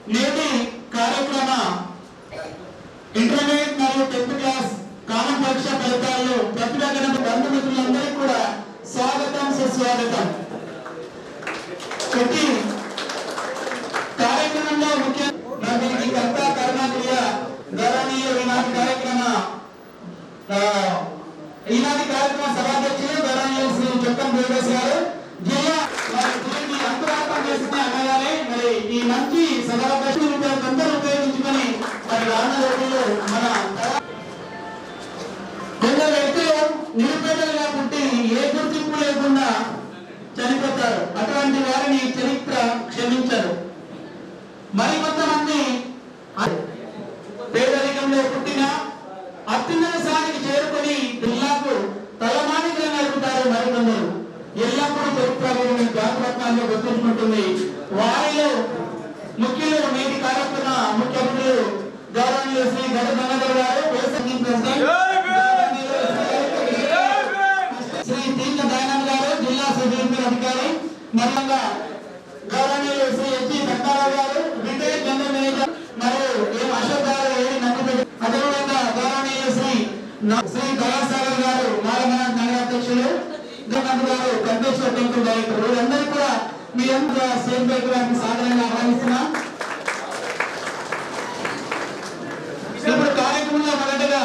నేటి కార్యక్రమ ఇంటర్మీడియట్ మరియు 10th క్లాస్ కామన్ పరీక్ష ఫలితాల్లో ప్రతిభాగన బంధుమిత్రులందరికీ కూడా స్వాగతం సుస్వాగతం. ప్రతి కార్యక్రమంలో ముఖ్య కర్త కర్ణాక్రియ గౌరవనీయ ఈనాటి కార్యక్రమ సభాధ్యక్షులు గౌరవనీయ శ్రీ చొక్కం దేవదాస్ గారు జిల్లా అంకురార్పణ చేసిన అన్నగారే మరి ఈ మంచి సభాధ్యక్షులు అందరూ ఉపయోగించుకొని మరి రానున్న రోజుల్లో మన కొందరు వ్యక్తులు నిరుపేదలుగా పుట్టి ఏ గుర్తింపు లేకుండా చనిపోతారు. అటువంటి వారిని చరిత్ర క్షమించరు. మరికొంతమంది పేదరికంలో పుట్టిన అత్యున్నత స్థాయికి చేరుకొని జిల్లాకు తలమానిగా నడుపుతారు. మరికొందరు ఎల్లప్పుడూ చరిత్ర జాగ్రత్తగా గుర్తుంచుకుంటుంది. వారిలో ముఖ్యులు నేటి కార్యక్రమ ముఖ్య అతిథులు గౌరవనీయ శ్రీ గడ్డ గంగాధర్ గారు, శ్రీ తీర్థ దయానంద్ గారు, జిల్లా సుదీర్ఘ అధికారి, మరియు గౌరవనీయులు శ్రీ హెచ్ దత్తారావు గారు, రిటైర్డ్ జనరల్ మేనేజర్, మరియు ఎం అశోక్ గారు, అదేవిధంగా గౌరవనీయులు శ్రీ దయాసాగర్ గారు, మాలమన నగరాధ్యక్షులు గారు, కంటేశ్వర టెంపుల్ డైరెక్టర్, వీరందరూ కూడా మీ అందరూ సేమ్ బైక్ సాధారణంగా ఆహ్వానిస్తున్నాం. ఇప్పుడు కార్యక్రమంలో మొదటగా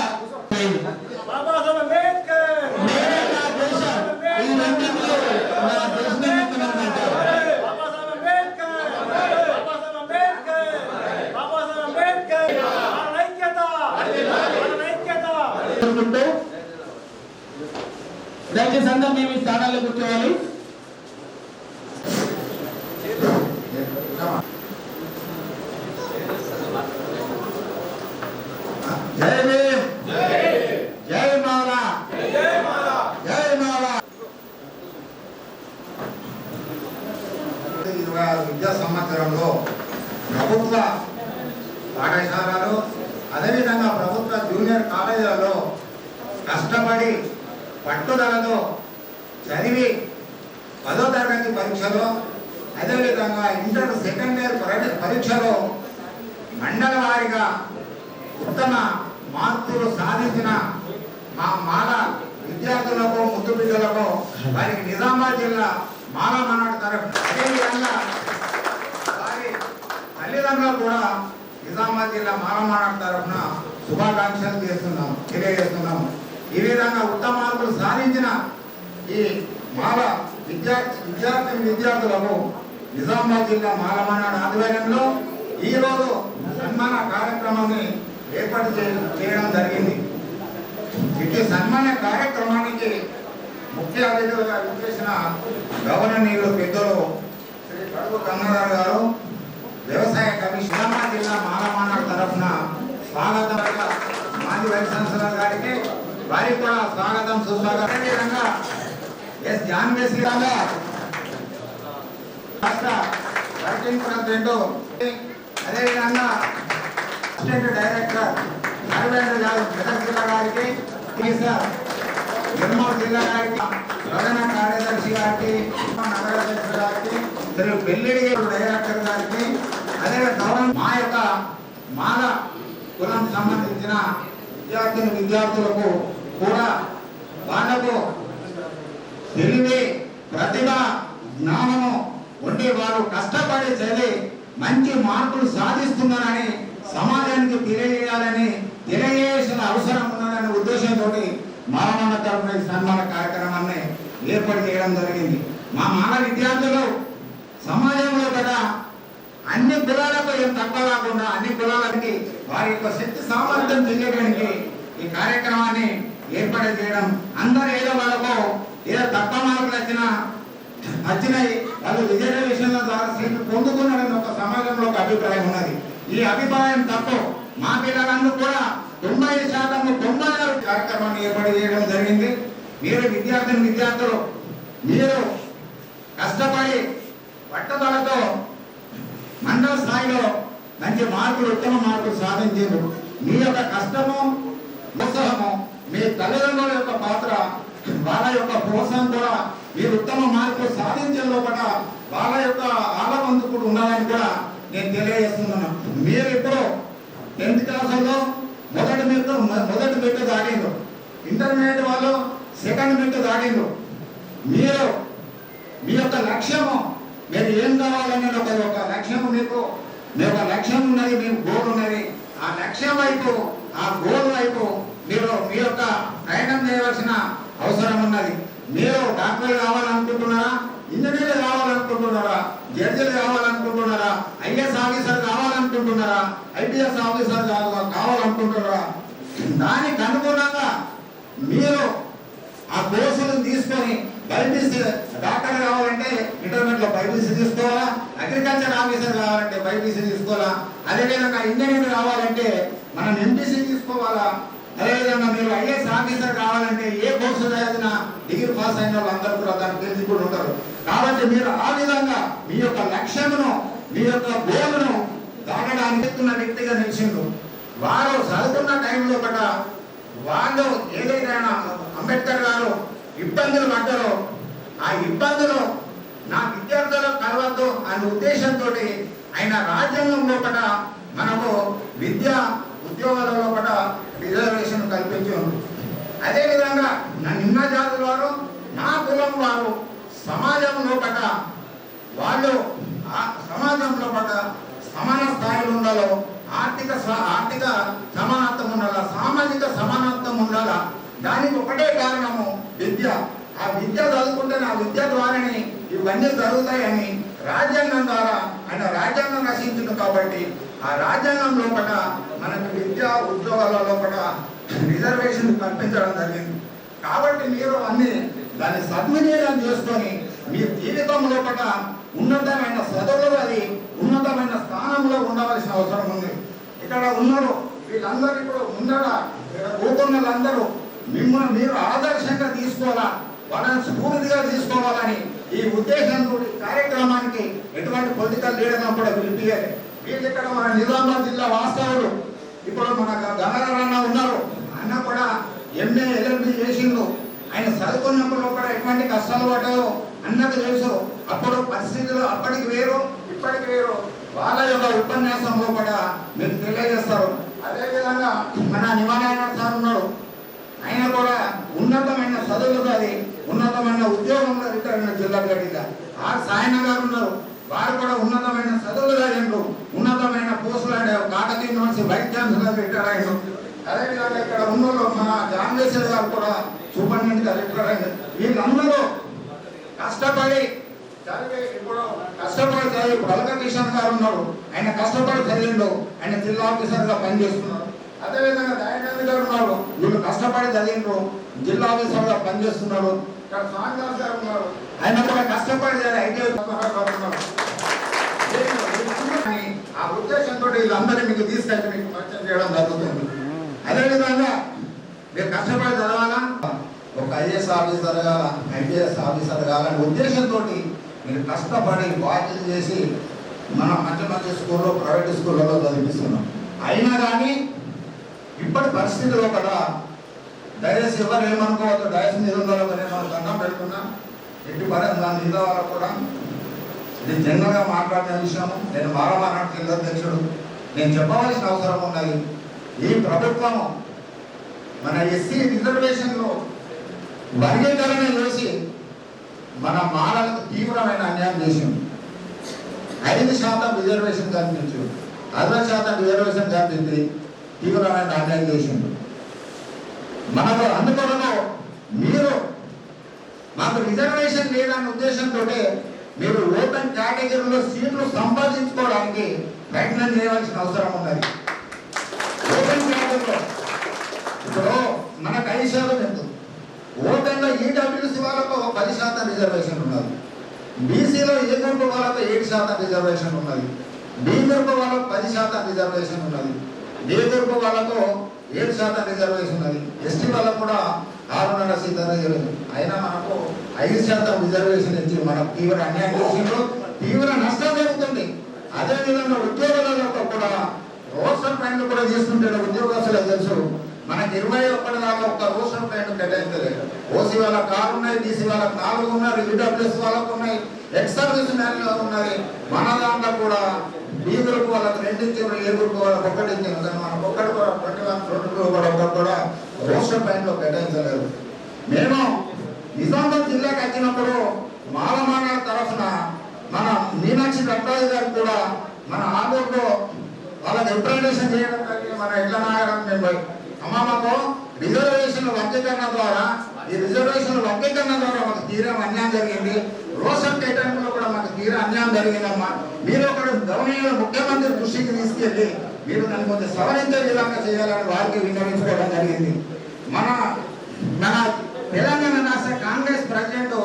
దయచేసి అందరూ మేము ఈ స్థానాల్లో కూర్చోవాలి. జై భీమ్, జై మాలా, జై మాలా. 26 విద్యా సంవత్సరంలో ప్రభుత్వ పాఠశాలలు అదేవిధంగా ప్రభుత్వ జూనియర్ కాలేజీలలో కష్టపడి పట్టుదలతో చదివి 10వ తరగతి పరీక్షలో అదేవిధంగా ఇంటర్ సెకండ్ ఇయర్ పరీక్షలో మండల వారీగా ఉత్తమ మార్కులు సాధించిన మా మాల విద్యార్థులకు ముద్దు బిడ్డలకు వారికి నిజామాబాద్ జిల్లా మాల మనాడు తరఫు అదేవిధంగా వారి తల్లిదండ్రులు కూడా నిజామాబాద్ జిల్లా మాల మనాడు తరఫున శుభాకాంక్షలు తెలియజేస్తున్నాము. ఈ విధంగా ఉత్తమ మార్కులు సాధించిన ఈ మాల విద్యార్థులకు నిజామాబాద్ జిల్లా మాల మనాడు ఆధ్వర్యంలో ఈరోజు సన్మాన కార్యక్రమాన్ని ఏర్పాటు చేయడం జరిగింది. ఇటు సన్మాన కార్యక్రమానికి ముఖ్య అతిథులుగా విచ్చేసిన గవర్ననీయులు పెద్దలు శ్రీ కడుపు గంగాధర్ గారు, వ్యవసాయ కమిషన్ నిజామాబాద్ జిల్లా మాలమానాడు తరఫున స్వాగతం. మాజీ వైస్ ఛాన్సలర్ గారికి వారికి కూడా స్వాగతం సుస్వాగతం. అదేవిధంగా ఎస్ జాన్వేసి రాష్ట్ర వర్కింగ్ ప్రెసిడెంట్, అదేవిధంగా అసిస్టెంట్ డైరెక్టర్ నరవేంద్ర యాదవ్ మెదక్ జిల్లా గారికి, నిర్మల్ జిల్లా గారికి, ప్రధాన కార్యదర్శి గారికి, నగరాధ్యక్షుడు గారికి, శ్రీ పెళ్లిడి డైరెక్టర్ గారికి, అదేవిధంగా మా యొక్క మాల కులం సంబంధించిన విద్యార్థులకు కూడా వాళ్లకు తెలివి, ప్రతిభ, జ్ఞానము ఉండి వారు కష్టపడి చదివి మంచి మార్కులు సాధిస్తున్నారని సమాజానికి తెలియజేయాల్సిన అవసరం ఉన్నదనే ఉద్దేశంతో మాలమాన తరఫున సన్మాన కార్యక్రమాన్ని ఏర్పాటు చేయడం జరిగింది. మా మాల విద్యార్థులు సమాజంలో కూడా అన్ని కులాలకు ఏం తక్కువ కాకుండా అన్ని కులాలకి వారి యొక్క శక్తి సామర్థ్యం తెలియడానికి ఈ కార్యక్రమాన్ని ఏర్పాటు చేయడం, అందరూ ఏదో వాళ్ళకు ఏదో తక్కువ మార్కులు వచ్చినాయి వాళ్ళు రిజర్వేషన్ల ద్వారా సీట్లు పొందుకున్నారని ఒక సమాజంలో ఒక అభిప్రాయం ఉన్నది. ఈ అభిప్రాయం తప్పు. మా పిల్లలందరూ కూడా 90% కార్యక్రమాన్ని ఏర్పాటు చేయడం జరిగింది. మీరు విద్యార్థులు మీరు కష్టపడి పట్టుదలతో మండల స్థాయిలో మంచి మార్కులు, ఉత్తమ మార్కులు సాధించారు. మీ యొక్క కష్టము, ఉత్సాహము, మీ తల్లిదండ్రుల యొక్క పాత్ర, వాళ్ళ యొక్క ప్రోత్సాహం కూడా మీరు ఉత్తమ మార్కులు సాధించే లోపల వాళ్ళ యొక్క ఆలవంతుకుడు ఉండాలని కూడా నేను తెలియజేస్తున్నాను. మీరు ఇప్పుడు 10th క్లాసులో మొదటి మెట్టు దాటిండ్రు, ఇంటర్మీడియట్ వాళ్ళు సెకండ్ మెట్టు దాటిండ్రు. మీరు మీ యొక్క లక్ష్యము, మీరు ఏం కావాలనేది ఒక లక్ష్యము, మీకు ఒక లక్ష్యం ఉన్నది, మీకు గోల్ ఉన్నది. ఆ లక్ష్యం వైపు, ఆ గోల్ వైపు మీరు మీ యొక్క ప్రయాణం చేయవలసిన అవసరం ఉన్నది. మీరు డాక్టర్లు కావాలనుకుంటున్నారా, ఇంజనీర్లు కావాలనుకుంటున్నారా, జడ్జిలు కావాలనుకుంటున్నారా, ఐఏఎస్ ఆఫీసర్ కావాలనుకుంటున్నారా, ఐపీఎస్ ఆఫీసర్ కావాలనుకుంటున్నారా, దానికి అనుగుణంగా మీరు ఆ కోర్సులను తీసుకొని బైపీసీ డాక్టర్ కావాలంటే ఇంటర్మీడియట్లో బైపీసీ తీసుకోవాలా, అగ్రికల్చర్ ఆఫీసర్ కావాలంటే బైపీసీ తీసుకోవాలా, అదేవిధంగా ఇంజనీర్ కావాలంటే మనం ఎంపీసీ తీసుకోవాలా, అదేవిధంగా మీరు ఐఏఎస్ ఆఫీసర్ కావాలంటే ఏ కోర్సు చదివినా డిగ్రీ పాస్ అయిన వాళ్ళు అందరూ కూడా దాన్ని తెలుసుకుంటూ ఉంటారు. కాబట్టి మీరు ఆ విధంగా మీ యొక్క లక్ష్యమును, మీ యొక్క గోలును దాటడానికి ఎత్తున్న వ్యక్తిగా నిలిచిండు. వారు చదువుకున్న టైంలో కూడా వాళ్ళు ఏదైతే అంబేద్కర్ గారు ఇబ్బందులు పడ్డారో ఆ ఇబ్బందులు నా విద్యార్థులకు కలవద్దు అనే ఉద్దేశంతో ఆయన రాజ్యాంగం లోపల మనకు విద్యా ఉద్యోగాల లోపల రిజర్వేషన్ కల్పించి ఉంది. అదేవిధంగా నా నిమ్న జాతుల వారు, నా కులం వారు సమాజం లోపల వాళ్ళు సమాజం లోపల సమాన స్థాయిలో ఉండాలో, ఆర్థిక సమానత్వం ఉండాలా, సామాజిక సమానత్వం ఉండాలా. దానికి ఒకటే కారణము విద్య. ఆ విద్య చదువుకుంటే ఆ విద్య ద్వారానే ఇవన్నీ జరుగుతాయని రాజ్యాంగం ద్వారా ఆయన రాజ్యాంగం రచించింది. కాబట్టి ఆ రాజ్యాంగం లోపల మనకు విద్యా ఉద్యోగాల లోపల రిజర్వేషన్ కల్పించడం జరిగింది. కాబట్టి మీరు అన్ని దాన్ని సద్వినియోగం చేసుకొని మీ జీవితం లోపల ఉన్నతమైన చదువులు, అది ఉన్నతమైన స్థానంలో ఉండవలసిన అవసరం ఉంది. ఇక్కడ ఉన్నారు వీళ్ళందరూ, ఇప్పుడు ముందర కూతున్న వాళ్ళందరూ మిమ్మల్ని మీరు ఆదర్శంగా తీసుకోవాలా, వాళ్ళని స్ఫూర్తిగా తీసుకోవాలని ఈ ఉద్దేశంతో కార్యక్రమానికి ఎటువంటి పొలిటికల్ లీడర్గా కూడా పిలిపియాలి. వీళ్ళు ఇక్కడ మన నిజామాబాద్ జిల్లా వాస్తవులు, ఇప్పుడు మన గంగాధర్ అన్న ఉన్నారు, అన్న కూడా ఎంఏ ఎల్ఎల్బి చేసిండు. ఆయన చదువుకున్నప్పుడు కూడా ఎటువంటి కష్టాలు పడ్డాయో అన్నకు తెలుసు. అప్పుడు పరిస్థితులు అప్పటికి వేరు, ఇప్పటికి వేరు. వాళ్ళ యొక్క ఉపన్యాసంలో కూడా మీరు తెలియజేస్తారు. అదేవిధంగా మన నిమానాయన సార్ ఉన్నాడు, ఆయన కూడా ఉన్నతమైన చదువులు, అది ఉన్నతమైన ఉద్యోగంలో రిటైర్ అయిన జిల్లా గడిగా. ఆర్ సాయన గారు ఉన్నారు, వారు కూడా ఉన్నతమైన చదువులు చదివిండ్రు, ఉన్నతమైన పోస్టులు ఆడారు, Kakatiya university vice chancellor retire అయ్యారు. అదేవిధంగా ఇక్కడ ఉన్న మన జాన్వేశ్వర్ గారు కూడా సూపరింటెండెంట్ గా రిటైర్ అయ్యారు. వీళ్ళందరూ కష్టపడి చదివి, ఇప్పుడు కష్టపడి చదివి, ఇప్పుడు అలక కిషన్ గారు ఉన్నారు, ఆయన కష్టపడి చదివిండు, ఆయన జిల్లా ఆఫీసర్ గా పనిచేస్తున్నారు. అదేవిధంగా దయానంద్ గారు ఉన్నారు, వీళ్ళు కష్టపడి చదివిండ్రు, జిల్లా ఆఫీసర్ గా పనిచేస్తున్నారు. ఇక్కడ స్వామిదాస్ గారు ఉన్నారు, ఆయన కూడా కష్టపడి ఐటీ ఉన్నారు. ఆ ఉద్దేశంతో వీళ్ళందరినీ మీకు తీసుకెళ్ళి మీకు పరిచయం చేయడం జరుగుతుంది. అదేవిధంగా మీరు కష్టపడి చదవాలా, ఒక ఐఏఎస్ ఆఫీసర్ కావాలా, ఐపీఎస్ ఆఫీసర్ కావాలనే ఉద్దేశంతో మీరు కష్టపడి బాధ్యత చేసి మనం మంచి మంచి స్కూల్లో, ప్రైవేట్ స్కూళ్ళలో చదివిస్తున్నాం. అయినా కానీ ఇప్పటి పరిస్థితుల్లో కూడా డైరెక్ట్ ఎవరు ఏమనుకోవద్దు, డైరెక్ట్ మీద ఉండాలో మనం దండం పెడుతున్నా. ఎట్టి పరంగా మీద వాళ్ళకు కూడా ఇది జనరల్గా మాట్లాడిన విషయము. నేను మారమానాడు జిల్లా అధ్యక్షుడు, నేను చెప్పవలసిన అవసరం ఉన్నది. ఈ ప్రభుత్వము మన ఎస్సీ రిజర్వేషన్లో వర్గీకరణ చేసి మన మాలలకు తీవ్రమైన అన్యాయం చేసింది. 5% రిజర్వేషన్ కల్పించు, 60% రిజర్వేషన్ కల్పించి తీవ్రమైన అన్యాయం చేసింది మనకు. అందుకోవడంలో మీరు మాకు రిజర్వేషన్ లేదనే ఉద్దేశంతో మీరు ఓపెన్ కేటగిరీలో సీట్లు సంపాదించుకోవడానికి ప్రయత్నం చేయవలసిన అవసరం ఉన్నది. ఓపెన్ కేటగిరీలో ఇప్పుడు మనకు 5% ఎందుకు, ఓపెన్లో ఈడబ్ల్యూసీ వాళ్ళకు 10% రిజర్వేషన్ ఉన్నది, బీసీలో ఏ గ్రూప్ వాళ్ళకు 7% రిజర్వేషన్ ఉన్నది, బి గ్రూప్ వాళ్ళకు 10% రిజర్వేషన్ ఉన్నది, ఏ గ్రూప్ వాళ్ళకు 7% రిజర్వేషన్ ఉన్నది, ఎస్టీ వాళ్ళకు కూడా 6.5% రిజర్వేషన్. అయినా మనకు 5% రిజర్వేషన్ ఇచ్చి మనకు తీవ్ర అన్యాయం చేసిండ్రు, తీవ్ర నష్టం జరుగుతుంది. అదేవిధంగా ఉద్యోగాలలో కూడా రోస్టర్ ప్యాంట్లు కూడా తీసుకుంటే ఉద్యోగస్తులకు తెలుసు, మనకి 21 దాకా ఒక్క రోస్టర్ ప్యాంట్ కేటాయించలేదు. ఓసీ వాళ్ళకి 6 ఉన్నాయి, బీసీ వాళ్ళకి 4 ఉన్నాయి, ఈడబ్ల్యూఎస్ వాళ్ళకు ఉన్నాయి, ఎక్స్ సర్వీస్ మ్యాన్లు ఉన్నాయి. మన దాంట్లో కూడా బి గ్రూప్ వాళ్ళకి 2 ఇచ్చారు, ఏ గ్రూప్ వాళ్ళకి 1 ఇచ్చారు. కానీ మనకు ఒక్కటి కూడా 21 కూడా ఒక్కటి కూడా రోస్టర్ పైన కేటాయించలేదు. మేము నిజామాబాద్ జిల్లాకి వచ్చినప్పుడు మాలమాన తరఫున మన మీనాక్షి రత్నాజీ గారు కూడా మన ఆంధ్రలో వాళ్ళకి రిప్రజెంటేషన్ చేయడం జరిగింది. మన ఎట్లా నాగరం మేము అమ్మమ్మకు రిజర్వేషన్ వర్గీకరణ ద్వారా మాకు తీరా అన్యాయం జరిగింది. రోషన్ కేటాయింపులో కూడా మాకు తీరా అన్యాయం జరిగిందమ్మా. మీరు ఒకడు గవర్నమెంట్ ముఖ్యమంత్రి దృష్టికి తీసుకెళ్ళి మీరు దాన్ని కొంచెం సవరించే విధంగా చేయాలని వారికి విన్నవించుకోవడం జరిగింది. మన తెలంగాణ రాష్ట్ర కాంగ్రెస్ ప్రెసిడెంట్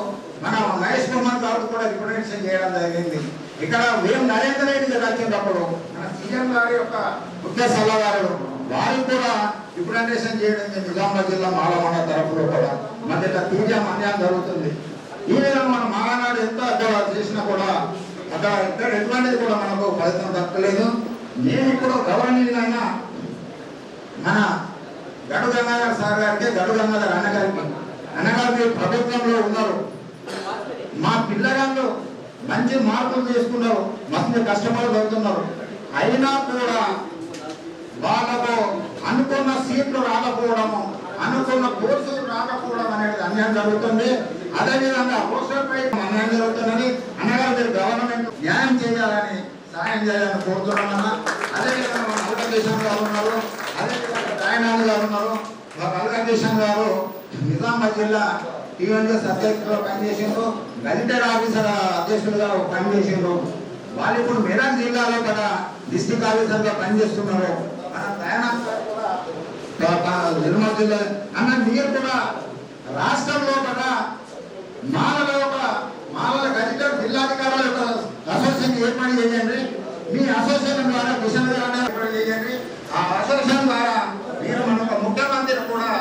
మన మహేష్ కుమార్ గారు కూడా రిప్రజెంటేషన్ చేయడం జరిగింది. ఇక్కడ మేము నరేంద్ర రెడ్డి గారు వచ్చినప్పుడు మన సీఎం గారి యొక్క ముఖ్య సలహాదారుడు వారికి కూడా రిప్రజెంటేషన్ చేయడం నిజామాబాద్ జిల్లా మాలమండ తరఫులో కూడా మన తీర్జా అన్యాయం జరుగుతుంది. ఈ విధంగా మన మాలనాడు ఎంత చేసినా కూడా అక్కడ ఇక్కడ ఎటువంటిది కూడా మనకు ఫలితం దక్కలేదు. నేను ఇప్పుడు గవర్నీయులైన మన గడు గంగాధర్ సార్ గారికి, గడు గంగాధర్ అన్నగారికి ప్రభుత్వంలో ఉన్నారు. మా పిల్లగాళ్ళు మంచి మార్పులు తీసుకున్నారు, మస్తు కష్టపడి చదువుతున్నారు. అయినా కూడా వాళ్ళకు అనుకున్న సీట్లు రాకపోవడము, అనుకున్న కోర్సులు రాకపోవడం అనేది అన్యాయం జరుగుతుంది. అదేవిధంగా రోస్టర్పై అన్యాయం జరుగుతుందని అన్నగారు మీరు గవర్నమెంట్ న్యాయం చేయాలని, సాయం చేయాలని కోరుతున్నామన్నా. అదేవిధంగా మన అల్గదేశం గారు ఉన్నారు, అదేవిధంగా దయానంద్ గారు ఉన్నారు. మా అల్గదేశం గారు నిజామాబాద్ జిల్లా టీఎన్ఎస్ అధ్యక్షులుగా పనిచేసిండ్రు, గజిటెడ్ ఆఫీసర్ అధ్యక్షులుగా పనిచేసిండ్రు. వాళ్ళు ఇప్పుడు మెదక్ జిల్లాలో కూడా డిస్ట్రిక్ట్ ఆఫీసర్గా పనిచేస్తున్నారు. మన దయానంద్ గారు నిర్మల్ జిల్లా అన్న మీరు కూడా రాష్ట్రంలో కూడా మాలల గజిటెడ్ జిల్లాధికారుల యొక్క అసోసియేషన్ ఏర్పాటు చేయండి. మీ అసోసియేషన్ ద్వారా కిషన్ ఏర్పాటు చేయండి. ఆ అసోసియేషన్ ద్వారా మీరు మన ముఖ్యమంత్రి కూడా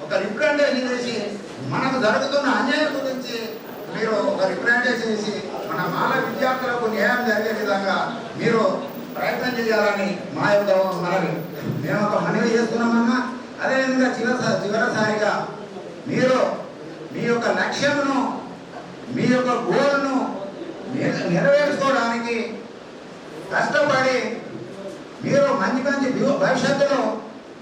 ఒక రిప్రజెంటేషన్ చేసి మనకు జరుగుతున్న అన్యాయం గురించి మీరు ఒక రిప్రజెంటేషన్ చేసి మన మాల విద్యార్థులకు న్యాయం జరిగే విధంగా మీరు ప్రయత్నం చేయాలని మా యొక్క మనవి మేము ఒక మనవి చేస్తున్నామన్నా. అదేవిధంగా చివరిసారిగా మీరు మీ యొక్క లక్ష్యమును, మీ యొక్క గోల్ను నెరవేర్చుకోవడానికి కష్టపడి మీరు మంచి భవిష్యత్తులో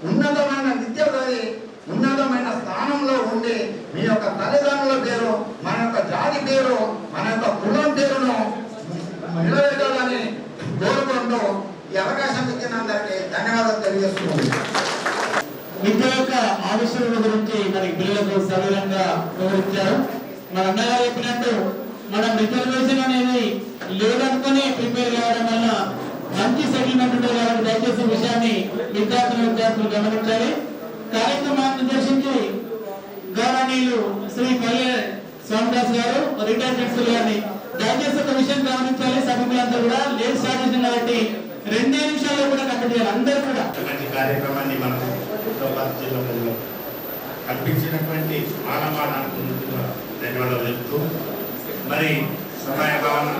ఉన్నతమైన విద్య చదివి ఉన్నతమైన స్థానంలో ఉండి మీ యొక్క తల్లిదండ్రుల పేరు, మన యొక్క జాతి పేరు, మన యొక్క కులం పేరును నిలబెట్టాలని కోరుకుంటూ ఈ అవకాశం ఇచ్చినందరికీ ధన్యవాదాలు తెలియజేస్తున్నాను. విద్య యొక్క ఆవిష్కరణ గురించి మనకి పిల్లలకు సవివరంగా వివరించారు. మన అన్నగారు చెప్పినట్టు మనం రిజర్వేషన్ అనేది లేదనుకుని ప్రిపేర్ కావడం వల్ల మంచి సెటిల్మెంట్ ఉంటుంది కాబట్టి దయచేసి విషయాన్ని విద్యార్థులు గమనించాలి. కార్యక్రమాన్ని ఉద్దేశించి గౌరవనీయులు శ్రీ పల్లె స్వామిదాస్ గారు రిటైర్డ్ ప్రిన్సిపల్ గారిని దయచేసి ఒక విషయం గమనించాలి. సభ్యులంతా కూడా లేట్ స్టార్ట్ చేసిన కాబట్టి 2 నిమిషాల్లో కూడా కంప్లీట్ చేయాలి అందరూ కూడా. కార్యక్రమాన్ని మనం జిల్లా కల్పించినటువంటి మానవాడానికి ధన్యవాదాలు చెప్తూ మరి సమయ భావన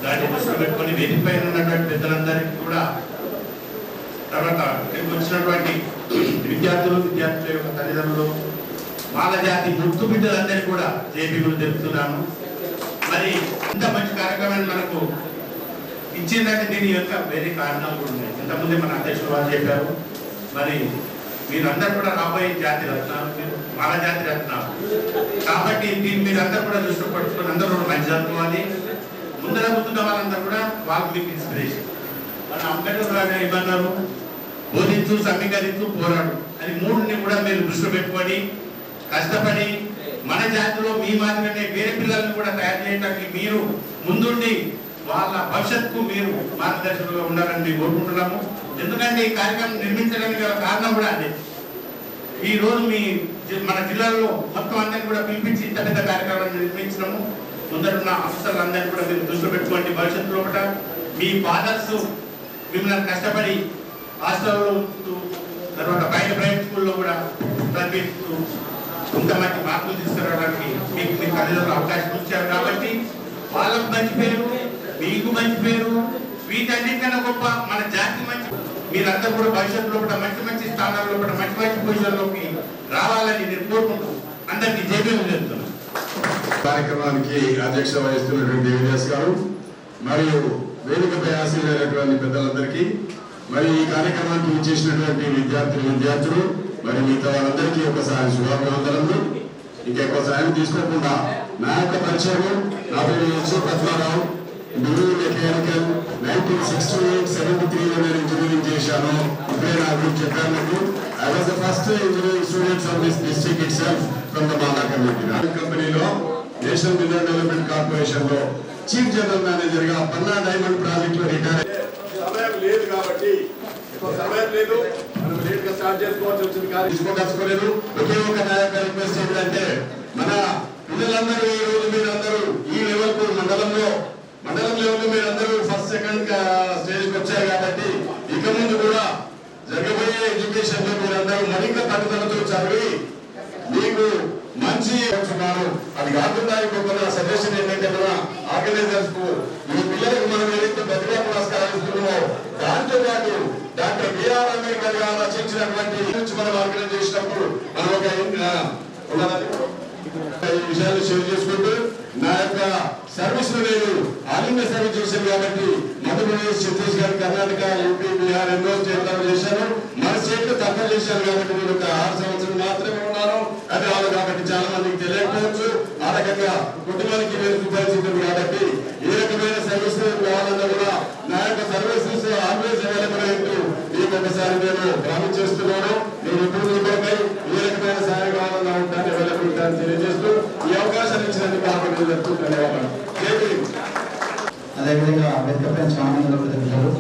దాన్ని దృష్టిలో పెట్టుకొని వేదికపై ఉన్నటువంటి పెద్దలందరికీ కూడా తర్వాత ఇక్కడికి వచ్చినటువంటి విద్యార్థుల యొక్క తల్లిదండ్రులు మాల జాతి ముక్తు బిడ్డలందరికీ కూడా జేపీలు తెలుపుతున్నాను. మరి ఇంత మంచి కార్యక్రమాన్ని మనకు ఇచ్చిందంటే దీని యొక్క వేరే కారణాలు కూడా ఉన్నాయి. ఇంతకుముందే మన అధ్యక్షులు వారు చెప్పారు. మరి మీరందరూ కూడా రాబోయే జాతి రత్నాలు, మీరు మాల జాతి రత్నాలు కాబట్టి దీన్ని మీరందరూ కూడా దృష్టి పట్టుకొని అందరూ కూడా మంచి చదువుకోవాలి. ముందర ముందున్న వాళ్ళందరూ కూడా వాళ్ళకి మీకు ఇన్స్పిరేషన్. మన అంబేద్కర్ గారు ఏమన్నారు, బోధించు, సమీకరించు, పోరాడు అని 3ని కూడా మీరు దృష్టి పెట్టుకొని కష్టపడి మన జాతిలో మీ మాదిరిగానే వేరే పిల్లల్ని కూడా తయారు చేయడానికి మీరు ముందుండి వాళ్ళ భవిష్యత్తుకు మీరు మార్గదర్శకులుగా ఉండాలని మేము కోరుకుంటున్నాము. ఎందుకంటే ఈ కార్యక్రమం నిర్మించడానికి గల కారణం కూడా అదే. ఈ రోజు మన జిల్లాలో మొత్తం అందరినీ కూడా పిలిపించి ఇంత పెద్ద కార్యక్రమాన్ని నిర్మించడము. ముందరున్న ఆఫీసర్లందరినీ కూడా మీరు దృష్టి పెట్టుకోండి. భవిష్యత్తులో కూడా మీ ఫాదర్స్ మిమ్మల్ని కష్టపడి హాస్టల్లో తర్వాత బయట ప్రైవేట్ స్కూల్లో కూడా చదివిస్తూ కొంతమంది మార్కులు తీసుకురావడానికి మీకు మీ తల్లిదండ్రులు అవకాశం ఇచ్చారు. కాబట్టి వాళ్ళకు మంచి పేరు, మీకు మంచి పేరు, వీటన్నిటికన్నా గొప్ప మన జాతి మంచి. మీరందరూ కూడా భవిష్యత్తులో కూడా మంచి మంచి స్థానాల్లో కూడా మంచి మంచి పొజిషన్లోకి రావాలని నేను కోరుకుంటూ అందరికీ జైలు చెప్తున్నాను. కార్యక్రమానికి అధ్యక్షత వహిస్తున్నటువంటి దేవిదాస్ గారు మరియు వేదికపై ఆశీర్వైనటువంటి పెద్దలందరికీ, మరి ఈ కార్యక్రమానికి ఇచ్చేసినటువంటి విద్యార్థులు మరి మిగతా వాళ్ళందరికీ ఒకసారి శుభాభివందనలు. ఇంకెక్కువ సాయం తీసుకోకుండా నా యొక్క పరిచయం, నా పేరు హెచ్ పద్మారావు, డిగ్రీ మెకానికల్ 1968-73లో నేను ఇంజనీరింగ్ చేశాను. ఇప్పుడే నా గురించి చెప్పాను. I was the first engineering students of this district itself from the Mala community. నా కంపెనీలో నేషనల్ మినరల్ డెవలప్మెంట్ కార్పొరేషన్ లో చీఫ్ జనరల్ మేనేజర్ గా పన్నా డైమండ్ ప్రాజెక్ట్ లో రిటైర్. సమయం లేదు కాబట్టి సమయం లేదు, మనం లేట్ గా స్టార్ట్ చేసుకోవాల్సి వచ్చింది. తీసుకోదలుచుకోలేదు. ఒకే ఒక నాయక రిక్వెస్ట్ ఏంటంటే, మన పిల్లలందరూ ఈ రోజు మీరందరూ ఈ లెవెల్ కు మండలం లెవెల్ మీరందరూ ఫస్ట్ సెకండ్ స్టేజ్ కి వచ్చారు కాబట్టి ఇక ముందు కూడా జరగబోయే ఎడ్యుకేషన్ లో మీరందరూ మరింత పట్టుదలతో చదివి మీకు మంచి వచ్చున్నారు. అది కాకుండా ఇంకొక సజెషన్ ఏంటంటే, మన ఆర్గనైజర్స్ కు ఈ పిల్లలకు మనం ఏదైతే ప్రతిభా పురస్కారాలు ఇస్తున్నామో దాంతో పాటు డాక్టర్ బిఆర్ అంబేద్కర్ గారు రచించినటువంటి మనం ఆర్గనైజ్ చేసినప్పుడు మనం ఒక ఈ విషయాలు షేర్ చేసుకుంటూ, నా యొక్క సర్వీస్ లో నేను ఆల్ ఇండియా సర్వీస్ చేశాను కాబట్టి మధ్యప్రదేశ్, ఛత్తీస్గఢ్, కర్ణాటక, యూపీ, బీహార్ ఎన్నో స్టేట్లలో చేశాను. మన స్టేట్ లో తక్కువ చేశాను కాబట్టి నేను ఒక 6 సంవత్సరాలు మాత్రమే ఉన్నాను. అది వాళ్ళు కాబట్టి చాలా మందికి తెలియకపోవచ్చు. ఆ రకంగా కుటుంబానికి పరిస్థితులు కాబట్టి ఏ రకమైన సర్వీస్ కావాలన్నా కూడా నా యొక్క సర్వీసెస్ ఆల్వేస్ అవైలబుల్ అవుతూ మీకు ఒకసారి నేను ప్రామిస్ చేస్తున్నాను. నేను ఇప్పుడు మీకోపై ఏ రకమైన సహాయం కావాలన్నా ఉంటాను, అవైలబుల్ ఉంటాను తెలియజేస్తూ ఈ అవకాశాన్ని ఇచ్చినందుకు కాబట్టి ధన్యవాదాలు. అదేవిధంగా వేదికపై చాలా మంది ప్రతినిధులు,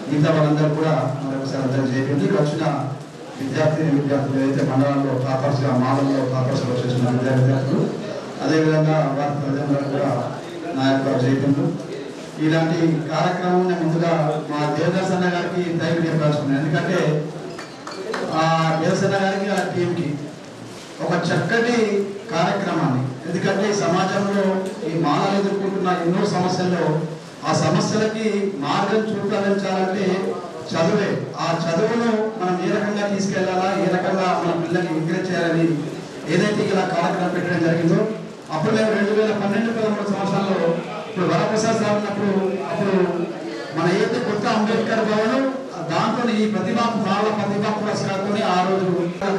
మిగతా వాళ్ళందరూ కూడా మరొకసారి అందరూ చేయండి. వచ్చిన విద్యార్థులు ఏదైతే మండలంలో టాపర్స్ గా, మాలల్లో టాపర్స్ చేసిన విద్యార్థులు, అదేవిధంగా వారి ప్రజలందరూ కూడా నా యొక్క జైపంలు. ఇలాంటి కార్యక్రమం ముందుగా మా దేవదర్శన గారికి థ్యాంక్ యూ చెప్పాల్సుకున్నాను. ఎందుకంటే ఆ దేవదర్శన గారికి ఆ టీంకి ఒక చక్కటి కార్యక్రమాన్ని, ఎందుకంటే సమాజంలో ఈ మానవులు ఎదుర్కొంటున్న ఎన్నో సమస్యల్లో ఆ సమస్యలకి మార్గం చూపించాలంటే చదువే. ఆ చదువును మనం ఏ రకంగా తీసుకెళ్లాలా, ఏ రకంగా మన పిల్లల్ని ఎంకరేజ్ చేయాలని ఏదైతే ఇలా కార్యక్రమం పెట్టడం జరిగిందో, అప్పుడు మేము 2012-13 సంవత్సరాల్లో ఇప్పుడు వరప్రసాద్ సార్ ఉన్నప్పుడు అప్పుడు మన ఏదైతే కొత్త అంబేద్కర్ భవన్ దాంట్లో ఈ ప్రతిభా పురస్కారంతో ఆ రోజు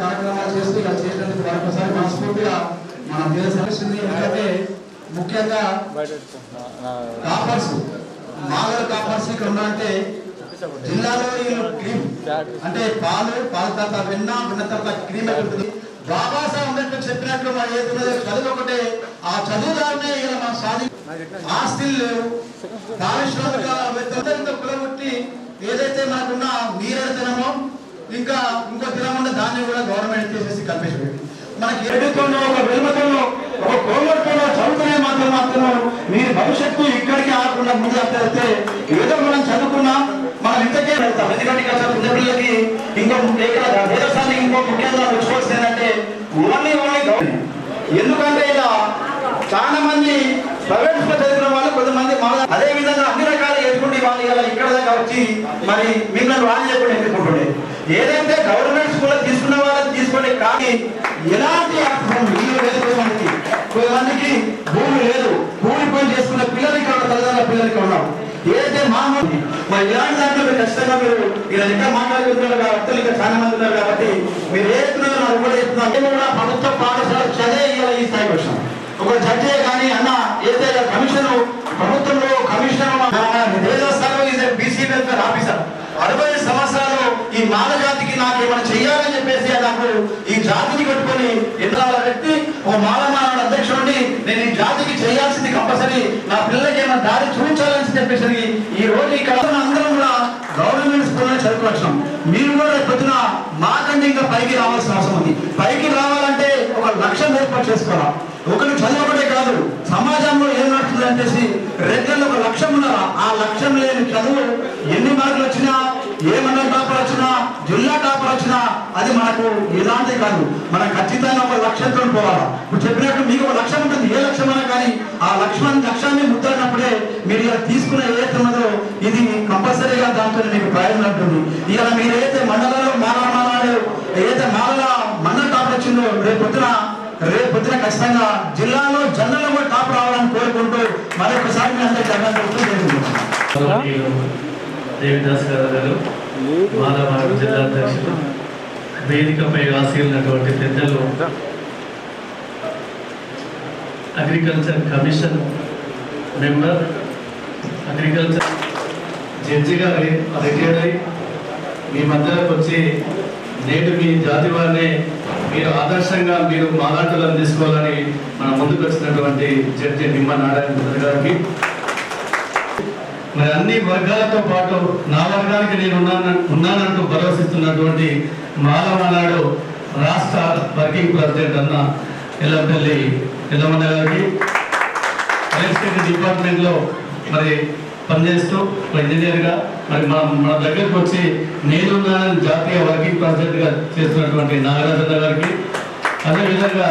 కార్యక్రమాలు చేస్తూ ఇలా చేసినందుకు వరప్రసాద్ మనస్ఫూర్తిగా మన దేశింది. ఎందుకంటే ముఖ్యంగా కాపర్స్, మాలల కాపర్స్ ఇక్కడ ఉన్నారంటే జిల్లాలో అంటే పాల తర్వాత వెన్న తర్వాత క్రీమ్ ఉంటుంది. బాబాసాహెబ్ అంబేద్కర్ చెప్పినట్లు మన ఏదైతే చదువు ఒకటే, ఆ చదువుదారునే ఇలా మన సాధి ఆస్తులు లేవు, పారిశ్రామిక కులగొట్టి ఏదైతే మనకున్న నీరెడతనమో ఇంకా ఇంకో తినకుండా దాన్ని కూడా గవర్నమెంట్ చేసేసి కల్పించబెట్టి మనకి ఎడుతోనో ఒక వెలుమతోనో ఒక కోమర్తోనో చదువుకునే మాత్రం మీరు భవిష్యత్తు ఇక్కడికి ఆకుండా ముందు వెళ్తే ఏదో మనం చదువుకున్నా మనం ఇంతకే వెళ్తాం. ఎందుకంటే ఇక్కడ చిన్న పిల్లలకి ఇంకో దేవస్థానానికి ఇంకో ముఖ్యంగా వచ్చుకోవాల్సింది ఏంటంటే ఓన్లీ ఎందుకంటే ఇలా చాలా మంది ప్రైవేట్ స్కూల్ చదివిన వాళ్ళు కొంతమంది అదే విధంగా అన్ని రకాల ఎదుర్కొంటే వాళ్ళు ఇలా ఇక్కడ దాకా వచ్చి మరి మిమ్మల్ని వాళ్ళు చెప్పండి ఎదుర్కొంటుండే. ఏదైతే గవర్నమెంట్ స్కూల్లో తీసుకున్న వాళ్ళని తీసుకోండి, కానీ ఎలాంటి కొంతమందికి భూమి లేదు, భూమి పోయి చేసుకున్న పిల్లలు ఇక్కడ తల్లిదండ్రుల పిల్లలు ఇక్కడ ఉన్నారు. ఏదైతే మామూలు మరి ఇలాంటి దాంట్లో మీరు ఖచ్చితంగా మీరు ఇలా ఇంకా మాట్లాడుతున్నారు కాబట్టి ఇంకా చాలా మంది ఉన్నారు కాబట్టి మీరు ఏస్తున్నారో అది కూడా చెప్తున్నారు. ప్రభుత్వ పాఠశాల చదివే ఈ స్థాయికి వచ్చాం. ఒక జడ్జే కానీ అన్న ఏదైతే కమిషన్ ప్రభుత్వంలో కమిషనర్ బీసీ వెల్ఫేర్ ఆఫీసర్ 60 సంవత్సరాలు ఈ మాల జాతికి నాకేమైనా చెయ్యాలని చెప్పేసి నాకు ఈ జాతిని కట్టుకొని ఎదురాల వ్యక్తి ఒక మాలమాన అధ్యక్షుడిని నేను ఈ జాతికి చేయాల్సింది కంపల్సరీ, నా పిల్లలకి ఏమైనా దారి చూపించాలని చెప్పేసి ఈ రోజు ఇక్కడ అందరం కూడా గవర్నమెంట్ స్కూల్లో చదువుకొచ్చాం. మీరు కూడా పొద్దున మాకంటే ఇంకా పైకి రావాల్సిన అవసరం ఉంది. పైకి రావాలంటే ఒక లక్ష్యం ఏర్పాటు చేసుకోవాలి. ఒకరు చదువు ఒకటే కాదు, సమాజంలో ఏం నడుస్తుంది అనేసి రెగ్యులర్ ఒక లక్ష్యం ఉన్నారా, ఆ లక్ష్యం లేని చదువు ఎన్ని మార్కులు వచ్చినా, ఏ మండల టాపర్ వచ్చినా, జిల్లా టాపర్ వచ్చినా అది మనకు ఎలాంటి కాదు. మనం ఖచ్చితంగా ఒక లక్ష్యంతో పోవాలా. ఇప్పుడు చెప్పినట్టు మీకు ఒక లక్ష్యం ఉంటుంది, ఏ లక్ష్యం అన్నా కానీ ఆ లక్ష్యాన్ని ముద్దడినప్పుడే మీరు ఇలా తీసుకునే ఏదైతే ఉన్నదో ఇది కంపల్సరీగా దాంతో మీకు ప్రయోజనం ఉంటుంది. ఇలా మీరు ఏదైతే మండలంలో ఏదైతే మాల మండల టాపర్ వచ్చిందో రేపు పొద్దున రేపు పొద్దున ఖచ్చితంగా జిల్లాలో జనరల్ కూడా టాప్ రావాలని కోరుకుంటూ మరొకసారి మీ అందరికీ ధన్యవాదాలు. దేవిదాస్ గారు మాధవ జిల్లా అధ్యక్షులు, వేదికపై ఆశీర్నటువంటి పెద్దలు, agriculture commission member, agriculture judge గారి రిటైర్డ్ అయి మీ మధ్యలోకి వచ్చి నేడు మీ జాతి వారిని మీరు ఆదర్శంగా మీరు మాలాటలను తీసుకోవాలని మన ముందుకు వచ్చినటువంటి జడ్జి నిమ్మ నారాయణ గారికి, మరి అన్ని వర్గాలతో పాటు నా వర్గానికి నేను ఉన్నానంటూ భరోసిస్తున్నటువంటి మాలమానాడు రాష్ట్ర వర్కింగ్ ప్రెసిడెంట్ అన్న ఎల్లంపల్లి ఎల్లమన్న గారికి, ఎలక్ట్రిసిటీ డిపార్ట్మెంట్లో మరి పనిచేస్తూ ఇంజనీర్గా మరి మన దగ్గరకు వచ్చి నేనున్నానని జాతీయ వర్కింగ్ ప్రెసిడెంట్గా చేస్తున్నటువంటి నాగరాజన్న గారికి, అదేవిధంగా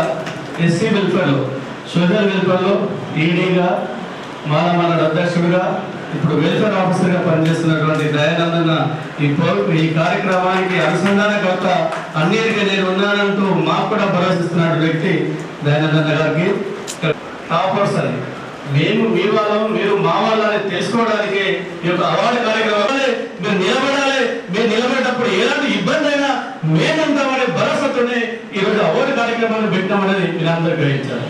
ఎస్సీ వెల్ఫేర్లో సోషల్ వెల్ఫేర్లో ఈడీగా మాలమానాడు అధ్యక్షుడిగా ఇప్పుడు వెల్ఫేర్ ఆఫీసర్గా పనిచేస్తున్నటువంటి దయానందన్న ఈ కార్యక్రమానికి అనుసంధానకర్త అన్నిటికీ నేను ఉన్నానంటూ మాకు కూడా భరోసిస్తున్న వ్యక్తి దయానందన్న గారికి, టాపర్స్ అని మేము మీ వాళ్ళం మీరు మా వాళ్ళని తెలుసుకోవడానికి ఈ యొక్క అవార్డు కార్యక్రమాలు మీరు నిలబడాలి. మీరు నిలబడేటప్పుడు ఎలాంటి ఇబ్బంది అయినా మేముంటామనే భరోసాతోనే ఈరోజు అవార్డు కార్యక్రమాన్ని పెట్టామనేది మీరందరూ గ్రహించాలి.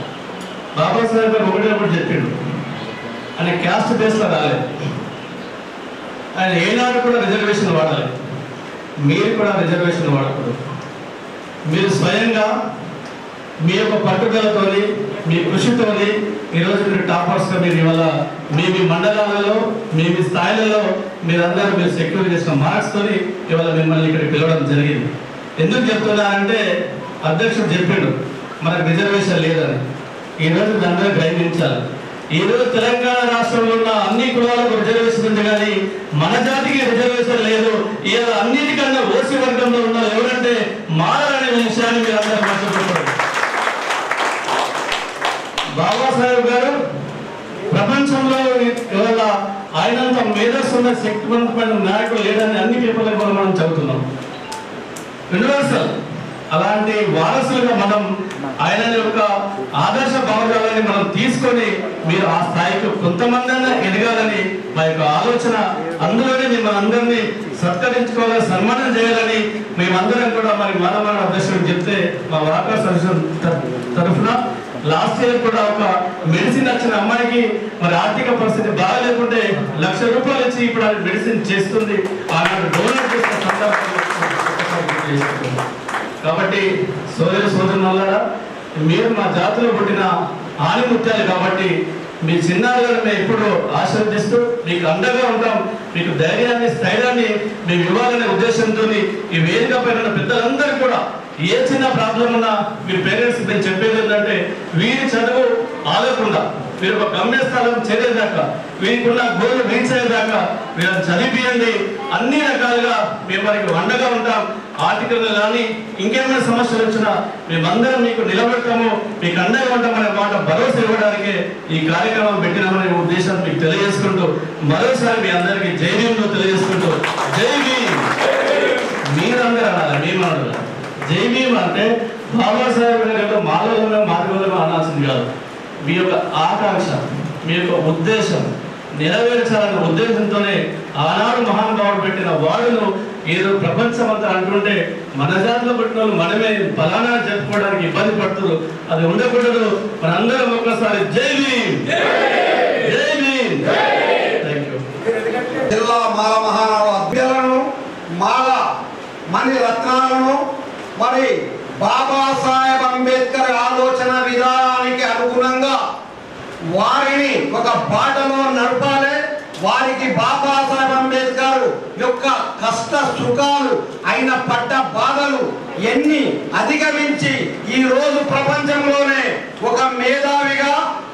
బాబాసాహెబ్ గారు ఒకటి చెప్పిండు, ఆయన క్యాస్ట్ బేస్లో రాలేదు. ఆయన ఏనాడు కూడా రిజర్వేషన్ వాడాలి. మీరు కూడా రిజర్వేషన్ వాడకూడదు. మీరు స్వయంగా మీ యొక్క పట్టుదలతోని మీ కృషితోని ఈరోజు మీరు టాపర్స్గా మీరు ఇవాళ మీ మండలాలలో మీ స్థాయిలలో మీరందరూ మీరు సెక్యూర్ చేసిన మార్క్స్తోని ఇవాళ మిమ్మల్ని ఇక్కడ పిలవడం జరిగింది. ఎందుకు చెప్తున్నానంటే అధ్యక్షుడు చెప్పిండు మనకు రిజర్వేషన్ లేదని. ఈరోజు దాన్ని గ్రహించాలి. ఈరోజు తెలంగాణ రాష్ట్రంలో ఉన్న అన్ని కులాలకు రిజర్వేషన్ ఉంది, కానీ మన జాతికి రిజర్వేషన్ లేదు. ఇలా అన్నిటికన్నా ఓసీ వర్గంలో ఉన్న ఎవరంటే మారనే విషయాన్ని మీరు అందరూ మర్చిపోతారు. బాబాసాహెబ్ గారు ప్రపంచంలో ఇవాళ ఆయనంత మేధస్సు ఉన్న శక్తివంతమైన నాయకుడు లేదని అన్ని పేపర్ల కూడా మనం చదువుతున్నాం. యూనివర్సల్ అలాంటి వారసులుగా మనం ఆయన యొక్క ఆదర్శ భావజాలాన్ని మనం తీసుకొని మీరు ఆ స్థాయికి కొంతమంది ఎదగాలని మా యొక్క ఆలోచన. అందులోనే మిమ్మల్ని అందరినీ సత్కరించుకోవాలని సన్మానం చేయాలని మేమందరం కూడా మరి మానవ అధ్యక్షుడు చెప్తే మా వాకర్స్ తరఫున లాస్ట్ ఇయర్ కూడా ఒక మెడిసిన్ వచ్చిన అమ్మాయికి మరి ఆర్థిక పరిస్థితి బాగాలేకుంటే ₹1,00,000 ఇచ్చి ఇప్పుడు ఆమె మెడిసిన్ చేస్తుంది. ఆమె డోనేట్ చేసిన సందర్భంలో కాబట్టి సోదరులారా, మీరు మా జాతిలో పుట్టిన ఆణిముత్యాలు కాబట్టి మీ చిన్నారులను మేము ఎప్పుడు ఆశీర్వదిస్తూ మీకు అండగా ఉంటాం. మీకు ధైర్యాన్ని స్థైర్యాన్ని మేము ఇవ్వాలనే ఉద్దేశంతో ఈ వేదిక పైన పెద్దలందరూ కూడా ఏ చిన్న ప్రాబ్లం ఉన్నా మీ పేరెంట్స్ మేము చెప్పేది ఏంటంటే వీరి చదువు ఆగకుండా మీరు ఒక గమ్యస్థానం చేరేదాకా వీరికున్న గోల్ రీచ్ అయ్యేదాకా మీరు చదివియండి. అన్ని రకాలుగా మేము వారికి అండగా ఉంటాం. ఆర్థికంగా కానీ ఇంకేమైనా సమస్యలు వచ్చినా మేమందరం మీకు నిలబెడతాము, మీకు అండగా ఉంటామనే మాట భరోసా ఇవ్వడానికి ఈ కార్యక్రమం పెట్టినామనే ఉద్దేశాన్ని మీకు తెలియజేసుకుంటూ మరోసారి మీ అందరికీ జై భీంలో తెలియజేసుకుంటూ జై భీమ్. మీరందరూ అనాలి, మేము అనాలి. జై భీమ్ అంటే బాబాసాహెబ్ గారు మాలవలో మార్గంలో అనాల్సింది కాదు. మీ యొక్క ఆకాంక్ష మీ యొక్క ఉద్దేశం నెరవేర్చాలన్న ఉద్దేశంతోనే ఆనాడు మహానుభావుడు పెట్టిన వాడును ఏదో ప్రపంచం అంతా అంటుంటే మన జాతిలో పుట్టిన వాళ్ళు మనమే ఫలానా జరుపుకోవడానికి ఇబ్బంది పడుతున్నారు. అది ఉండకూడదు. మనందరం ఒక్కసారి జై భీమ్ జై భీమ్. Thank you. జిల్లా మాల మహానాడు అభ్యర్థులను మాల మణి రత్నాలను మరి బాబాసాహెబ్ అంబేద్కర్ ఆలోచన విధానానికి అనుగుణంగా వారిని ఒక బాటలో నడపాలి. వారికి బాబాసాహెబ్ అంబేద్కర్ యొక్క కష్ట సుఖాలు ఆయన పడ్డ బాధలు ఎన్ని అధిగమించి ఈ రోజు ప్రపంచంలోనే ఒక మేధావిగా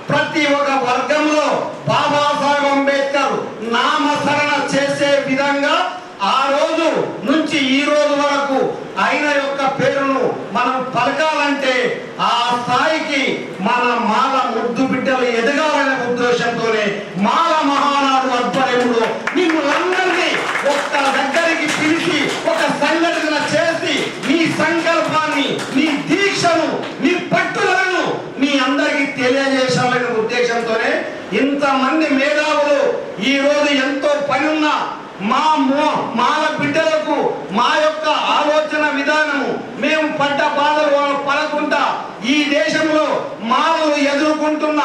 ప్రతి ఒక్క వర్గంలో బాబాసాహెబ్ అంబేద్కర్ నామస్మరణ చేసే విధంగా ఆ రోజు నుంచి ఈ రోజు వరకు ఆయన యొక్క పేరును మనం పలకాలంటే ఆ స్థాయికి మన మాల ముద్దు బిడ్డలు ఎదగాలనే ఉద్దేశంతోనే మాల మహానాడు ఆధ్వర్యంలో మిమ్మల్ని ఒక్క దగ్గరికి పిలిచి ఒక సంఘటన చేసి మీ సంకల్పాన్ని మీ దీక్షను మీ పట్టుదల మాల బిడ్డలకు మా యొక్క ఆలోచన విధానము మేము పడ్డ బాధలు పడకుండా ఈ దేశంలో మాలలు ఎదుర్కొంటున్న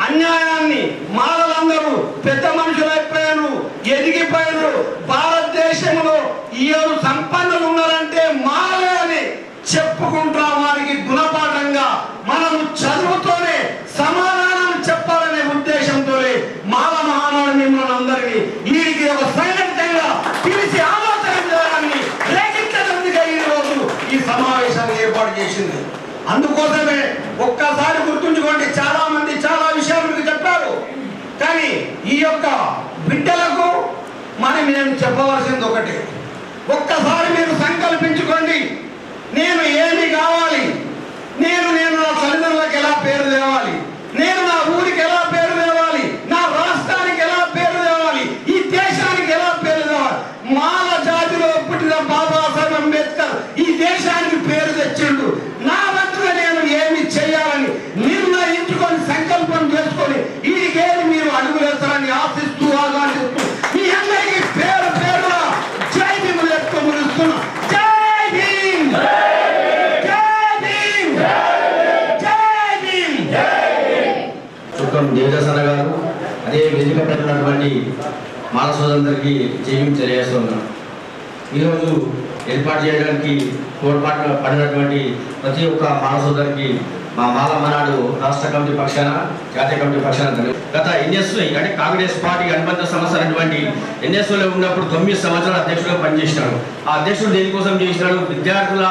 అన్యాయాన్ని మాలలందరూ పెద్ద మనుషులైపోయారు, ఎదిగిపోయారు. భారతదేశంలో ఈరోజు సంపన్నులు ఉన్నారంటే మాలలే అని చెప్పుకుంటా వారికి గుణపాఠంగా మనము చదువుతోనే సమాధానం చెప్పాలనే ఉద్దేశంతో మాల మహానాడు మిమ్మల్ని అందరినీ వీరికి ఒక సంఘటనగా పిలిచి ఆలోచన చేయాలని రేగించడానికి ఈరోజు ఈ సమావేశాన్ని ఏర్పాటు చేసింది. అందుకోసమే ఒక్కసారి గుర్తుంచుకోండి, చాలా మంది చాలా విషయాలు మీకు చెప్పారు. కానీ ఈ యొక్క బిడ్డలకు మేము చెప్పవలసింది ఒకటి. ఒక్కసారి మీరు సంకల్పించుకోండి, నేను ఏమి కావాలి, నేను నా తల్లిదండ్రులకు ఎలా పేరు తేవాలి, నేను నా ఊరికి ఎలా పేరు తేవాలి, నా రాష్ట్రానికి ఎలా పేరు తేవాలి, ఈ దేశానికి ఎలా పేరు తేవాలి. మాల జాతిలో పుట్టిన బాబాసాహెబ్ అంబేద్కర్ ఈ దేశానికి పేరు తెచ్చిండు. నా వంతుగా నేను ఏమి చేయాలని నిర్ణయించుకొని సంకల్పం చేసుకొని వీడికేది మీరు అడుగులేస్తారని ఆశిస్తూ ఆగాదిస్తూ మీ అందరికీ పేరు పేరున జై భీమ్ చెప్తూ ముగిస్తున్నా. జై భీమ్, చుక్కం దేవదాసన గారు, అదే వేదిక పెట్టినటువంటి మాల సోదరులందరికీ జైభీం తెలియజేస్తున్నాను. ఈరోజు ఏర్పాటు చేయడానికి తోడ్పాటు పడినటువంటి ప్రతి ఒక్క మాల సోదరికి మా మాల మనాడు రాష్ట్ర కమిటీ పక్షాన, జాతీయ కమిటీ పక్షాన గత ఎన్ఎస్ఓ అంటే కాంగ్రెస్ పార్టీ అనుబంధ సంస్థ అయినటువంటి ఎన్ఎస్ఓలో ఉన్నప్పుడు 9 సంవత్సరాలు అధ్యక్షుడిగా పనిచేసినాడు. ఆ అధ్యక్షుడు దేనికోసం చేసినాడు? విద్యార్థుల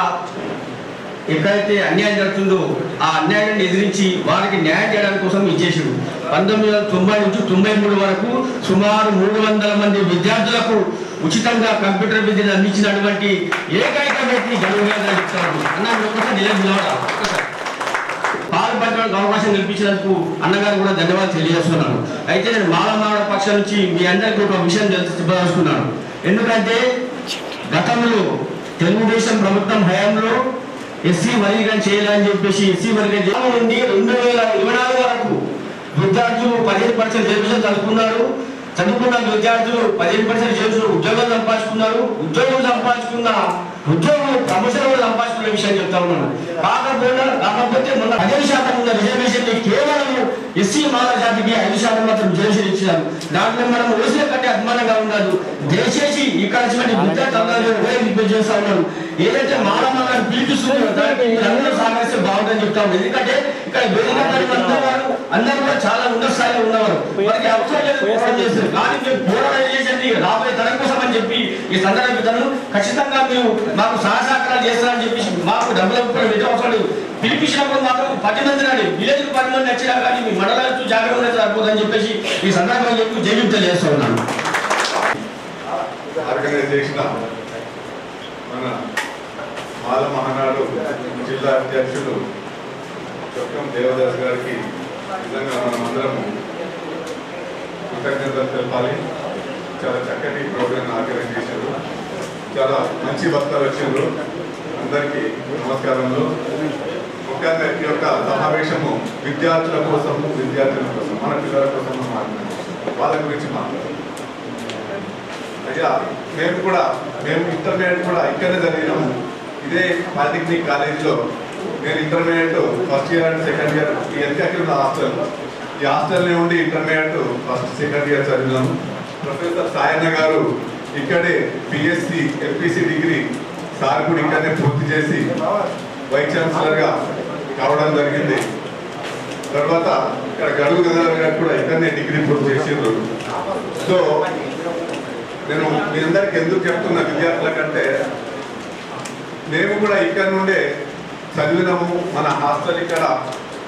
ఎక్కడైతే అన్యాయం జరుగుతుందో ఆ అన్యాయాన్ని ఎదిరించి వారికి న్యాయం చేయడానికి కోసం ఇచ్చేసాడు. 1990 నుంచి 93 వరకు సుమారు 300 మంది విద్యార్థులకు ఉచితంగా కంప్యూటర్ విద్యను అందించినటువంటి ఏకైక వ్యక్తి గడువుగా చెప్తాడు. పాల్పడడానికి అవకాశం కల్పించినందుకు అన్నగారు కూడా ధన్యవాదాలు తెలియజేస్తున్నాను. అయితే నేను మాల పక్షం నుంచి మీ అందరికీ ఒక విషయం చెప్పదలుచుకున్నాను. ఎందుకంటే గతంలో తెలుగుదేశం ప్రభుత్వం హయాంలో ఎస్సీ వర్గీకరణ చేయాలని చెప్పేసి ఎస్సీ వర్గీకరణ నుండి 2024 వరకు విద్యార్థులు 15% రిజర్వేషన్ చదువుకున్న విద్యార్థులు 15% రిజర్వేషన్ ఉద్యోగాలు సంపాదించుకున్నారు. ఉద్యోగం ప్రమోషన్ కూడా సంపాదించుకునే విషయం చెప్తా ఉన్నాను. కాకపోతే మొన్న 15% ఉన్న రిజర్వేషన్ కేవలం ఎస్సీ మాల జాతికి 5% మాత్రం రిజర్వేషన్ ఇచ్చారు. దాంట్లో మనం ఓసీల కంటే అభిమానంగా ఉన్నారు. దయచేసి ఇక్కడ విద్యార్థులు చేస్తా ఉన్నారు. ఏదైతే మాల మాలను పిలిపిస్తున్నారో దానికి అందరూ సహకరిస్తే బాగుంటుందని చెప్తాము. ఎందుకంటే ఇక్కడ అందరూ కూడా చాలా ఉన్నత స్థాయిలో ఉన్నవారు. వారికి అవసరం పోరాటం చేస్తారు. కానీ మేము పోరాటం చేసేది రాబోయే తరం కోసం అని చెప్పి ఈ సందర్భంలో ఖచ్చితంగా మేము మాకు సహకారాలు చేస్తారని చెప్పేసి మాకు డబ్బులు అవసరం పిలిపించినప్పుడు మాత్రం 10 మంది రాని విలేజ్ 10 మంది వచ్చినా కానీ మీ మండలాలు జాగ్రత్త సరిపోదని చెప్పేసి ఈ సందర్భంగా చెప్పి జైలు తెలియజేస్తూ ఉన్నాను. ఆర్గనైజ్ చేసిన మన మాల మహానాడు జిల్లా అధ్యక్షులు చుక్కం దేవదాస్ గారికి నిజంగా మనమందరం కృతజ్ఞతలు తెలపాలి. చాలా చక్కటి ప్రోగ్రామ్ ఆర్గనైజ్ చేశారు. చాలా మంచి వక్తలు వచ్చారు. అందరికీ నమస్కారములు. ముఖ్యంగా ఈ యొక్క సమావేశము విద్యార్థుల కోసం మన పిల్లల కోసం వాళ్ళ గురించి మాట్లాడారు. అయ్యా మేము ఇంటర్మీడియట్ కూడా ఇక్కడే చదివినాము. ఇదే పాలిటెక్నిక్ కాలేజీలో నేను intermediate first year and second year ఈ వెనకకి ఉన్న హాస్టల్, ఈ హాస్టల్ని ఉండి ఇంటర్మీడియట్ ఫస్ట్ సెకండ్ ఇయర్ చదివినాము. ప్రొఫెసర్ సాయన్న గారు ఇక్కడే బిఎస్సి ఎంపీసీ డిగ్రీ సార్ కూడా ఇక్కడనే పూర్తి చేసి వైస్ ఛాన్సలర్గా కావడం జరిగింది. తర్వాత ఇక్కడ గడుగు గంగాధర్ గారు కూడా ఇక్కడనే డిగ్రీ పూర్తి చేసిండ్రు. సో నేను మీ అందరికి ఎందుకు చెప్తున్నా విద్యార్థుల కంటే, మేము కూడా ఇక్కడ నుండే చదివినాము. మన హాస్టల్ ఇక్కడ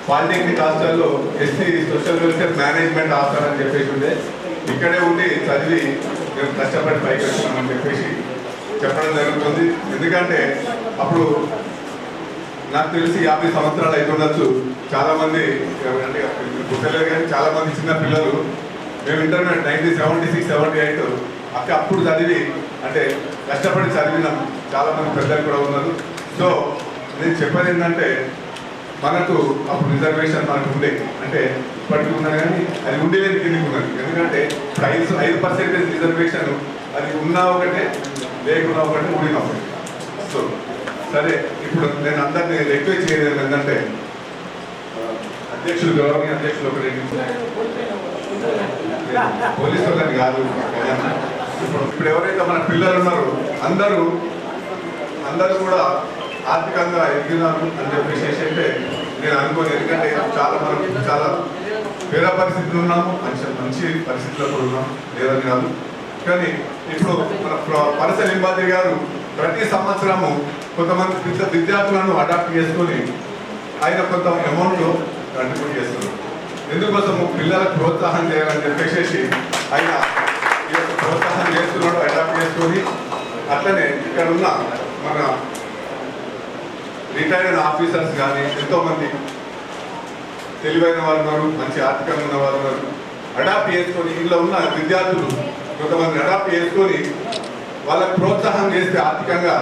పాలిటెక్నిక్ హాస్టల్లో SC social welfare management hostel అని చెప్పేసి ఉండే. ఇక్కడే ఉండి చదివి మేము కష్టపడి పైకి వచ్చినామని చెప్పేసి చెప్పడం జరుగుతుంది. ఎందుకంటే అప్పుడు నాకు తెలిసి 50 సంవత్సరాలు అయితే ఉండొచ్చు. చాలామంది అంటే పుట్టలేదు కానీ చాలామంది చిన్న పిల్లలు మేము ఇంటర్మీడియట్ 1976, 78 అప్పుడు చదివి అంటే కష్టపడి చదివినాం. చాలామంది పెద్దలు కూడా ఉన్నారు. సో నేను చెప్పేది ఏంటంటే, మనకు అప్పుడు రిజర్వేషన్ మనకు ఉండే అంటే ఇప్పటికీ ఉన్నా కానీ అది ఉండేది కిందికి ఉన్నది. ఎందుకంటే 5% రిజర్వేషన్ అది ఉన్నా ఒకటే లేకున్నా ఒకటి ఊడినా ఒకటి. సో సరే, ఇప్పుడు నేను అందరినీ రిక్వెస్ట్ చేయలేదు ఏంటంటే అధ్యక్షులు గౌరవనీయ అధ్యక్షులు ఒకటి పోలీసు వాళ్ళని కాదు, ఇప్పుడు ఎవరైతే మన పిల్లలు ఉన్నారో అందరూ కూడా ఆర్థికంగా ఎదిగినారు అని చెప్పేసి అంటే నేను అనుకోను. ఎందుకంటే మనం చాలా పేద పరిస్థితులు ఉన్నాము, మంచి పరిస్థితుల్లో కూడా ఉన్నాం, లేదని కాదు. కానీ ఇప్పుడు మన పరస లింబాద్రి గారు ప్రతి సంవత్సరము కొంతమంది విద్యార్థులను అడాప్ట్ చేసుకొని ఆయన కొంత అమౌంట్ కంట్రిబ్యూట్ చేస్తున్నారు. ఎందుకోసము పిల్లలకు ప్రోత్సాహం చేయాలని చెప్పేసి ఆయన ఈ యొక్క ప్రోత్సాహం చేస్తున్నాడు, అడాప్ట్ చేసుకొని. అట్లనే ఇక్కడ ఉన్న మన రిటైర్డ్ ఆఫీసర్స్ కానీ ఎంతోమంది తెలివైన వారు ఉన్నారు, మంచి ఆర్థికంగా ఉన్న వారు ఉన్నారు. అడాప్ట్ చేసుకొని ఇంట్లో ఉన్న విద్యార్థులు కొంతమంది అడాప్ట్ చేసుకొని వాళ్ళకి ప్రోత్సాహం చేస్తే ఆర్థికంగా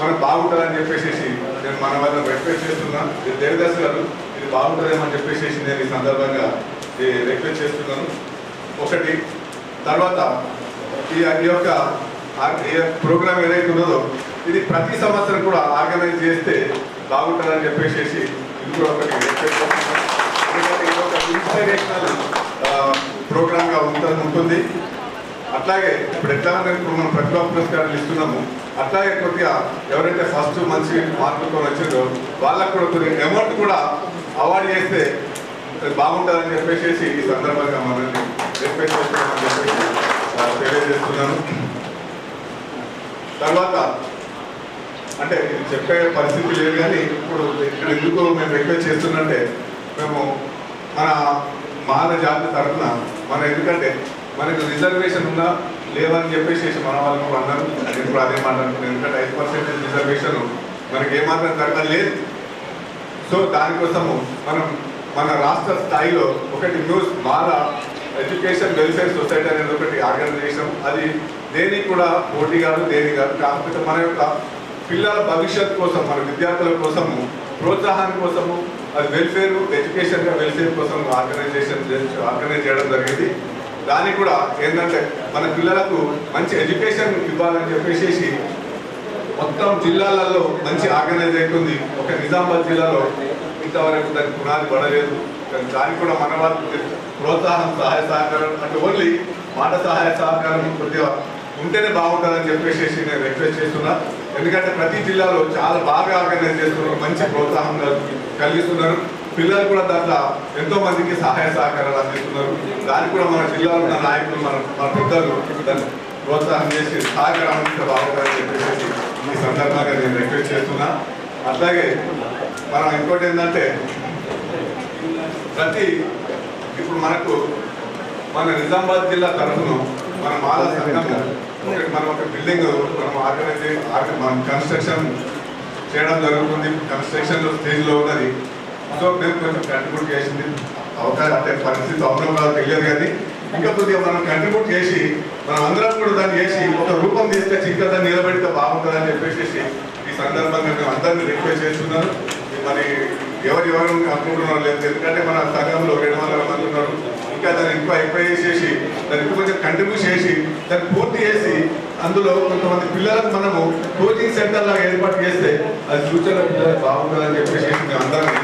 మనకు బాగుంటుందని చెప్పేసి నేను మన వాళ్ళని రిక్వెస్ట్ చేస్తున్నాను. దేవదాస్ గారు ఇది బాగుంటుందేమని చెప్పేసి నేను ఈ సందర్భంగా రిక్వెస్ట్ చేస్తున్నాను. ఒకటి తర్వాత ఈ యొక్క ప్రోగ్రామ్ ఏదైతే ఉన్నదో ఇది ప్రతి సంవత్సరం కూడా ఆర్గనైజ్ చేస్తే బాగుంటుందని చెప్పేసి ఇది కూడా ఒకటి రిక్వెస్ట్ చేస్తున్నాను. ఎందుకంటే ఇది ఒక ఇన్స్పిరేషనల్ ప్రోగ్రామ్గా ఉంటుంది. అట్లాగే ఇప్పుడు ఎట్లా మనం ప్రతిభా పురస్కారాలు ఇస్తున్నాము, అట్లాగే కొద్దిగా ఎవరైతే ఫస్ట్ మంచి మార్కులతో వచ్చిందో వాళ్ళకు కూడా కొద్దిగా అమౌంట్ కూడా అవార్డు చేస్తే బాగుంటుందని చెప్పేసి ఈ సందర్భంగా మనల్ని రిక్వెస్ట్ చేస్తున్నామని చెప్పేసి తెలియజేస్తున్నాను. తర్వాత అంటే ఇది చెప్పే పరిస్థితి లేదు, కానీ ఇప్పుడు ఇక్కడ ఎందుకు మేము రిక్వెస్ట్ చేస్తున్నట్టే మేము మన మాల జాతి తరఫున ఎందుకంటే మనకు రిజర్వేషన్ ఉన్నా లేవని చెప్పేసి మన వాళ్ళకు అన్నారు. నేను ఇప్పుడు అదే మాట్లాడుతున్నాను. ఎందుకంటే 5% రిజర్వేషన్ మనకి ఏమాత్రం తగ్గడం లేదు. సో దానికోసము మన రాష్ట్ర స్థాయిలో ఒకటి న్యూస్ మాల ఎడ్యుకేషన్ వెల్ఫేర్ సొసైటీ అనేది ఒకటి ఆర్గనైజేషన్. అది దేనికి కూడా పోటీ కాదు, దేని కాదు. కాకపోతే మన యొక్క పిల్లల భవిష్యత్ కోసం, మన విద్యార్థుల కోసము, ప్రోత్సాహం కోసము, అది వెల్ఫేర్ ఎడ్యుకేషన్గా వెల్ఫేర్ కోసం ఆర్గనైజ్ చేయడం జరిగింది. దానికి కూడా ఏంటంటే మన పిల్లలకు మంచి ఎడ్యుకేషన్ ఇవ్వాలని చెప్పేసి మొత్తం జిల్లాలలో మంచి ఆర్గనైజ్ అవుతుంది. ఒక నిజామాబాద్ జిల్లాలో ఇంతవరకు దానికి పునాది పడలేదు. కానీ దానికి కూడా మన వాళ్ళకి ప్రోత్సాహం, సహాయ సహకారం అంటే ఓన్లీ మాట సహాయ సహకారం కొద్దిగా ఉంటేనే బాగుంటుందని చెప్పేసి నేను రిక్వెస్ట్ చేస్తున్నా. ఎందుకంటే ప్రతి జిల్లాలో చాలా బాగా ఆర్గనైజ్ చేస్తున్నారు, మంచి ప్రోత్సాహం కలిగిస్తున్నారు. పిల్లలు కూడా దాంట్లో ఎంతో మందికి సహాయ సహకారాలు అందిస్తున్నారు. దానికి కూడా మన జిల్లాలో ఉన్న నాయకులు, మన పెద్దలు దాన్ని ప్రోత్సాహం చేసి సహకారం అందిస్తే బాగుంటుందని చెప్పేసి ఈ సందర్భంగా నేను రిక్వెస్ట్ చేస్తున్నా. అట్లాగే మనం ఇంకోటి ఏంటంటే ఇప్పుడు మన నిజామాబాద్ జిల్లా తరఫున మన మాల సంఘము మనం ఒక బిల్డింగ్ మనం కన్స్ట్రక్షన్ చేయడం జరుగుతుంది. కన్స్ట్రక్షన్ స్టేజ్లో ఉన్నది. సో మేము కొంచెం కంట్రిబ్యూట్ చేసింది అవకాశం అంటే పరిస్థితి అవునో కాదో తెలియదు, కానీ ఇంకా కొద్దిగా మనం కంట్రిబ్యూట్ చేసి మనం అందరం కూడా దాన్ని చేసి ఒక రూపం తీసుకొచ్చి ఇంకా దాన్ని నిలబెడితే బాగుంటుందని చెప్పేసి ఈ సందర్భంగా మేము అందరినీ రిక్వెస్ట్ చేస్తున్నాను. మరి ఎవరు అనుకుంటున్నారు లేదు, ఎందుకంటే మన సంఘంలో 200 మంది ఉన్నారు. ఇంకా దాన్ని ఎక్కువ చేసేసి దాన్ని కొంచెం కంట్రిబ్యూట్ చేసి దాన్ని పూర్తి చేసి అందులో కొంతమంది పిల్లలకు మనము కోచింగ్ సెంటర్ లాగా ఏర్పాటు చేస్తే అది ఫ్యూచర్లో పిల్లలకు బాగుంటుందని చెప్పేసి మేము అందరినీ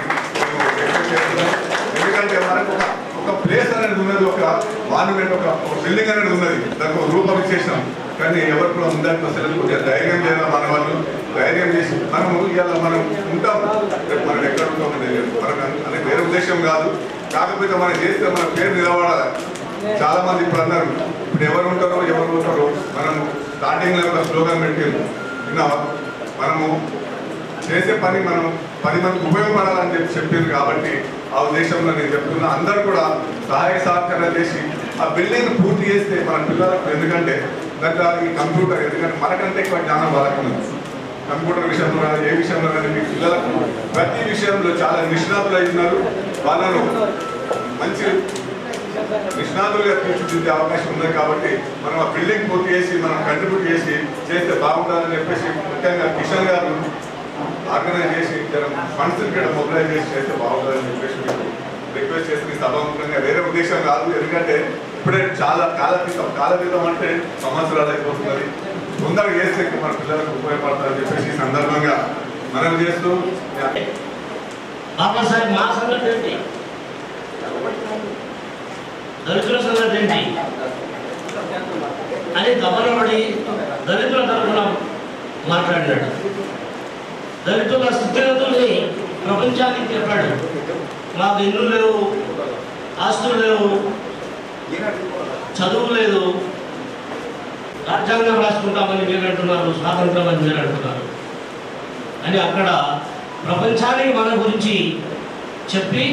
రిక్వెస్ట్ చేస్తున్నాం. ఎందుకంటే మనకు ఒక ప్లేస్ అనేది ఉన్నది, ఒక మాన్యుమెంట్, ఒక బిల్డింగ్ అనేది ఉన్నది, దానికి ఒక రూపం ఇచ్చేసినాం. కానీ ఎవరు కూడా ఉందని అసలు కొద్దిగా ధైర్యం చేయాలి. మన వాళ్ళు ధైర్యం చేసి మనము ఇవాళ మనం ఉంటాం, మనం ఎక్కడ ఉంటామో తెలియదు. మనకు అనే వేరే ఉద్దేశం కాదు, కాకపోతే మనం చేస్తే మన పేరు నిలబడాలి. చాలా మంది ఇప్పుడు అన్నారు, ఇప్పుడు ఎవరు ఉంటారో మనం స్టార్టింగ్లో ఒక స్లోగన్ పెట్టాము, మనము చేసే పని మనం 10 మందికి ఉపయోగపడాలని చెప్పింది. కాబట్టి ఆ ఉద్దేశంలో నేను చెప్తున్నా, అందరూ కూడా సహాయ సహకారాలు చేసి ఆ బిల్డింగ్ పూర్తి చేస్తే మన పిల్లలకు, ఎందుకంటే దాంట్లో ఈ కంప్యూటర్, ఎందుకంటే మనకంటే ఎక్కువ జ్ఞానం వాళ్ళకు ఉంది. కంప్యూటర్ విషయంలో కానీ ఏ విషయంలో కానీ మీ పిల్లలకు ప్రతి విషయంలో చాలా నిష్ణాతులు అవుతున్నారు. వాళ్ళను మంచి నిష్ణాతులుగా తీర్చిదిద్దే అవకాశం ఉంది. కాబట్టి మనం ఆ బిల్డింగ్ పూర్తి చేసి మనం కంట్రిబ్యూట్ చేస్తే బాగుంటుందని చెప్పేసి ముఖ్యంగా కిషన్ గారు ఆర్గనైజ్ చేసి ఫండ్స్ ఇక్కడ మొబిలైజ్ చేస్తే బాగుంటుందని చెప్పేసి రిక్వెస్ట్ చేసి సభాముఖంగా వేరే ఉద్దేశం కాదు. ఎందుకంటే ఇప్పుడే చాలా కాలక్రితం అంటే సంవత్సరాలు అయిపోతున్నది. తొందరగా చేస్తే మన పిల్లలకు ఉపయోగపడతారని చెప్పేసి ఈ సందర్భంగా మనం చేస్తూ బాబాసాహెబ్ మా సంగతి ఏంటి, దళితుల సంగతి ఏంటి అని దమనపడి దళితుల తరఫున మాట్లాడినాడు. దళితుల స్థితిగతుల్ని ప్రపంచానికి చెప్పాడు. మాకు ఇల్లు లేవు, ఆస్తులు లేవు, చదువు లేదు, రాజ్యాంగం రాసుకుంటామని మీరు అంటున్నారు, స్వాతంత్రం అని మీరు అంటున్నారు అని అక్కడ ప్రపంచానికి మన గురించి చెప్పి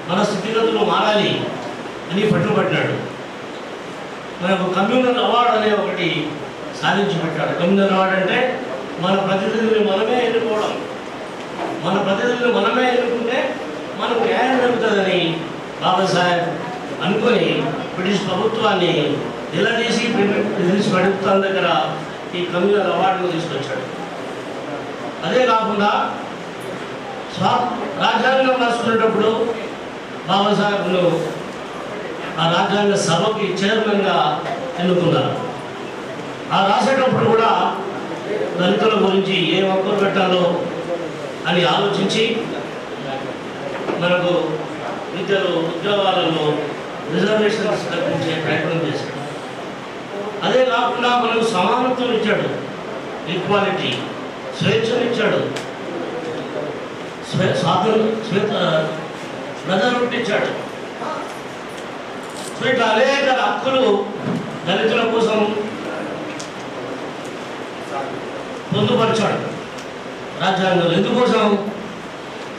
మన స్థితిగతులు మారాలి అని పట్టుబట్టాడు. మనకు కమ్యూనల్ అవార్డు అనే ఒకటి సాధించి పెట్టాడు. కమ్యూనల్ అవార్డు అంటే మన ప్రతినిధుల్ని మనమే ఎన్నుకోవడం. మన ప్రతినిధుల్ని మనమే ఎన్నుకుంటే మనకు న్యాయం జరుగుతుందని బాబాసాహెబ్ అనుకొని బ్రిటిష్ ప్రభుత్వాన్ని నిలదీసి బ్రిటిష్ ప్రభుత్వం దగ్గర ఈ కమ్యూనల్ అవార్డును తీసుకొచ్చాడు. అదే కాకుండా రాజ్యాంగం రాసుకునేటప్పుడు బాబాసాహెబ్ను ఆ రాజ్యాంగ సభకి చైర్మన్గా ఎన్నుకున్నారు. ఆ రాసేటప్పుడు కూడా దళితుల గురించి ఏ హక్కులు పెట్టాలో అని ఆలోచించి మనకు విద్యలో ఉద్యోగాలలో రిజర్వేషన్స్ కల్పించే ప్రయత్నం చేశాడు. అదే కాకుండా మనకు సమానత్వం ఇచ్చాడు, ఈక్వాలిటీ, స్వేచ్ఛనిచ్చాడు, మెజారిటీ ఇచ్చాడు. సో ఇట్లా అనేక హక్కులు దళితుల కోసం పొందుపరిచాడు రాజ్యాంగంలో. ఎందుకోసం?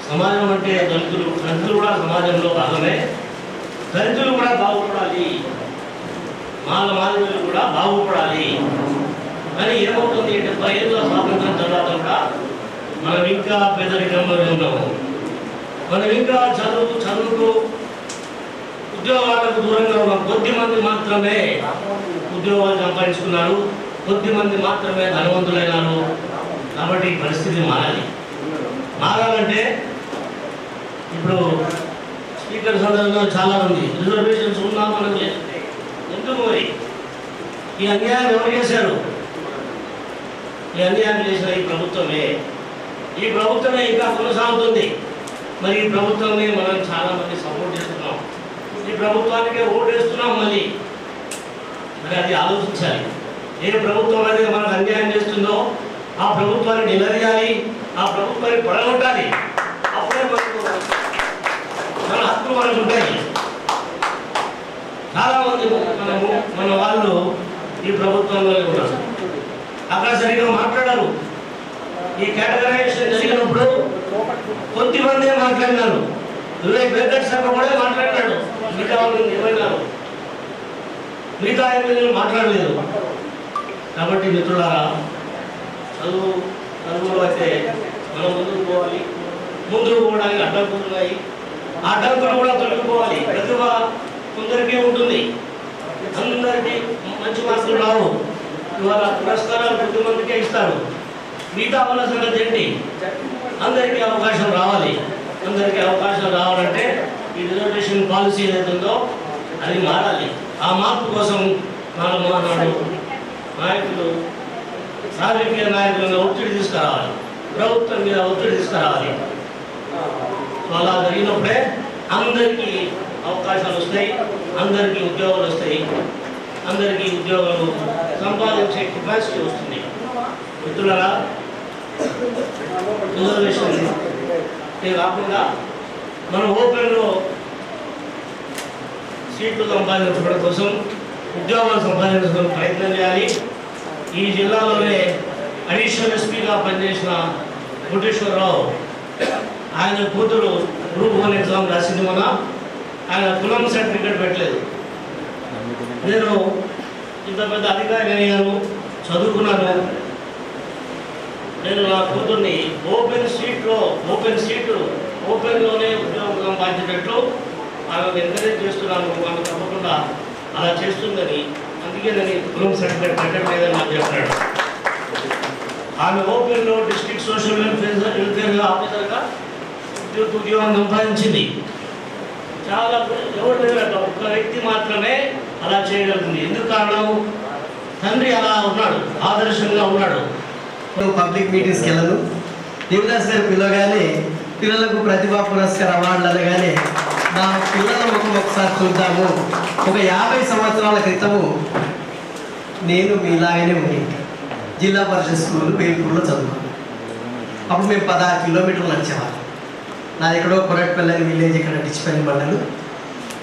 సమాజం అంటే దళితులు కూడా సమాజంలో భాగమే. దళితులు కూడా బాగుపడాలి, మాదిగలు కూడా బాగుపడాలి అని. ఏమవుతుంది, 70 ఏళ్ళ స్వాతంత్రం తర్వాత కూడా మనం ఇంకా పేదరికంలోనే ఉన్నాము. మనం ఇంకా చదువుకు ఉద్యోగాలకు దూరంగా ఉన్నాం. కొద్ది మంది మాత్రమే ఉద్యోగాలు సంపాదించుకున్నారు, కొద్ది మంది మాత్రమే ధనవంతులైనారు. కాబట్టి ఈ పరిస్థితి మారాలంటే ఇప్పుడు స్పీకర్ సందర్భంలో చాలా మంది రిజర్వేషన్స్ ఉన్నా మనకు లేదు. ఎందుకు మరి ఈ అన్యాయం ఎవరు చేశారు? ఈ అన్యాయం చేసిన ఈ ప్రభుత్వమే ఇంకా కొనసాగుతుంది. మరి ఈ ప్రభుత్వాన్ని మనం చాలా మంది సపోర్ట్ చేస్తున్నాం, ఈ ప్రభుత్వానికే ఓటేస్తున్నాం. మరి అది ఆలోచించాలి. ఏ ప్రభుత్వం అయితే మనకు అన్యాయం చేస్తుందో ఆ ప్రభుత్వాన్ని నిలదీయాలి, ఆ ప్రభుత్వాన్ని పడగొట్టాలి. అప్పుడే మన హక్కులు మనకు ఉంటాయి. చాలామంది మన వాళ్ళు ఈ ప్రభుత్వంలో ఉన్నారు, అక్కడ సరిగ్గా మాట్లాడారు. ఈ కేటగరైజేషన్ జరిగినప్పుడు కొద్దిమందే మాట్లాడినారు. వివేక్ వెంకట్ శర్మ కూడా మాట్లాడినాడు, మిగతా వాళ్ళు ఏమైనారు, మిగతా ఎమ్మెల్యేలు మాట్లాడలేదు. కాబట్టి మిత్రులారా, చదువులో అయితే మనం ముందుకు పోవాలి. ముందుకు పోవడానికి అడ్డంకులు ఉన్నాయి, ఆ అడ్డంకులు కూడా తొలగిపోవాలి. ప్రతిభ కొందరికీ ఉంటుంది, అందరికీ మంచి మార్కులు రావు. ఇవాళ పురస్కారాలు కొద్దిమందికే ఇస్తారు, మిగతా వాళ్ళ సంగతి ఏంటి? అందరికీ అవకాశం రావాలి. అందరికీ అవకాశం రావాలంటే ఈ రిజర్వేషన్ పాలసీ ఏదైతుందో అది మారాలి. ఆ మార్పు కోసం నాడు నాయకులు, రాజకీయ నాయకులను ఒత్తిడి తీసుకురావాలి, ప్రభుత్వం మీద ఒత్తిడి తీసుకురావాలి. అలా జరిగినప్పుడే అందరికీ అవకాశాలు వస్తాయి, అందరికీ ఉద్యోగాలు వస్తాయి, అందరికీ ఉద్యోగాలు సంపాదించే కెపాసిటీ వస్తుంది. మిత్రులారా, రిజర్వేషన్ కాకుండా మనం ఓపెన్లో సీట్లు సంపాదించుకోవడం కోసం, ఉద్యోగాలు సంపాదించుకోవడం ప్రయత్నం చేయాలి. ఈ జిల్లాలోనే అడిషనల్ ఎస్పీగా పనిచేసిన కోటేశ్వరరావు, ఆయన కూతురు గ్రూప్ 1 ఎగ్జామ్ రాసింది. ఆయన కులం సర్టిఫికేట్ పెట్టలేదు. నేను ఇంత పెద్ద అధికారి అయ్యాను, చదువుకున్నాను. నేను నా కూతుర్ని ఓపెన్లోనే ఉద్యోగం సంపాదించేటట్లు ఆమెను ఎంకరేజ్ చేస్తున్నాను. ఆమె తప్పకుండా అలా చేస్తుందని, అందుకే నేను కులం సర్టిఫికేట్ పెట్టలేదని నాకు చెప్పాడు. ఆమె ఓపెన్లో డిస్ట్రిక్ట్ సోషల్ వెల్ఫేర్ ఆఫీసర్గా ఉద్యోగం సంపాదించింది. చాలా ఎవరు లేదట, ఒక్క వ్యక్తి మాత్రమే అలా చేయగలుగుతుంది. ఎందుకు కారణం? తండ్రి అలా ఉన్నాడు, ఆదర్శంగా ఉన్నాడు. పబ్లిక్ మీటింగ్స్కి వెళ్ళను. దేవదాస్ గారు పిలవగానే పిల్లలకు ప్రతిభా పురస్కార అవార్డులు అనగానే నా పిల్లల ముఖం ఒకసారి చూద్దాము. ఒక 50 సంవత్సరాల క్రితము నేను మీలాగనే ఉండేది. జిల్లా పరిషత్ స్కూల్ వేల్పూర్లో చదువుకున్నాను. అప్పుడు మేము 16 కిలోమీటర్లు నడిచేవాళ్ళం. నాది ఎక్కడో కొరట్పల్లి అని విలేజ్, ఇక్కడ డిచ్చిపల్లి మండలం.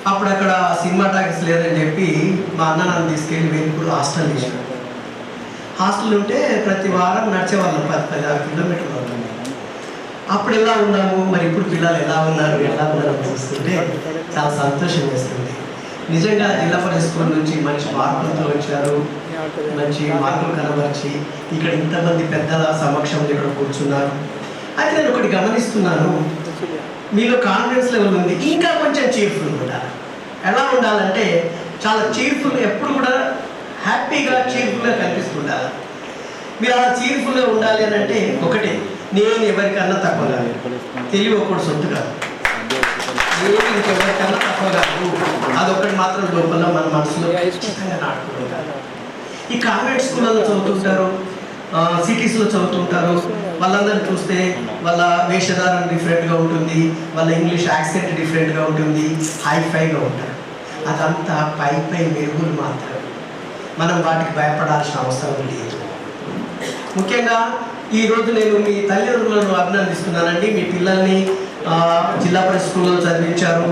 అప్పుడు అక్కడ సినిమా టాకీస్ లేదని చెప్పి మా అన్న నన్ను తీసుకెళ్ళి వేల్పూర్ హాస్టల్ చేశాడు. హాస్టల్ ఉంటే ప్రతి వారం నడిచేవాళ్ళం 10-16 కిలోమీటర్లు అవుతుంది. అప్పుడు ఎలా ఉన్నాము, మరి ఇప్పుడు పిల్లలు ఎలా ఉన్నారు చూస్తుంటే చాలా సంతోషం వేస్తుంది. నిజంగా జిల్లా పరిషత్ స్కూల్ నుంచి మంచి మార్కులతో వచ్చారు, మంచి మార్కులు కనబరిచి ఇక్కడ ఇంతమంది పెద్దల సమక్షంలో ఇక్కడ కూర్చున్నారు. అయితే నేను ఒకటి గమనిస్తున్నాను, మీలో కాన్ఫిడెన్స్ లెవెల్ ఉంది, ఇంకా కొంచెం చీర్ఫుల్ ఉండాలి. ఎలా ఉండాలంటే చాలా చీర్ఫుల్, ఎప్పుడు కూడా హ్యాపీగా చీర్ఫుల్గా కనిపిస్తుండాలి. మీరు అలా చీర్ఫుల్గా ఉండాలి అని అంటే ఒకటే, నేను ఎవరికన్నా తక్కువ కాదు, తెలివి ఒకటి సొత్తు కాదు, నేను ఇంకెవరికన్నా తక్కువ కాదు, అదొకటి మాత్రం లోపల మన మనసులో ఖచ్చితంగా నాటుకుంటారు. ఈ కాన్వెంట్ స్కూళ్ళలో చదువుతుంటారు, సిటీస్లో చదువుతుంటారు. వాళ్ళందరినీ చూస్తే వాళ్ళ వేషధారణ డిఫరెంట్గా ఉంటుంది, వాళ్ళ ఇంగ్లీష్ యాక్సెంట్ డిఫరెంట్గా ఉంటుంది, హైఫైగా ఉంటారు. అదంతా పై మెరుగులు మాత్రమే. మనం వాటికి భయపడాల్సిన అవసరం లేదు. ముఖ్యంగా ఈరోజు నేను మీ తల్లిదండ్రులను అభినందిస్తున్నానండి. మీ పిల్లల్ని జిల్లా పరిషత్ స్కూల్లో చదివించారు,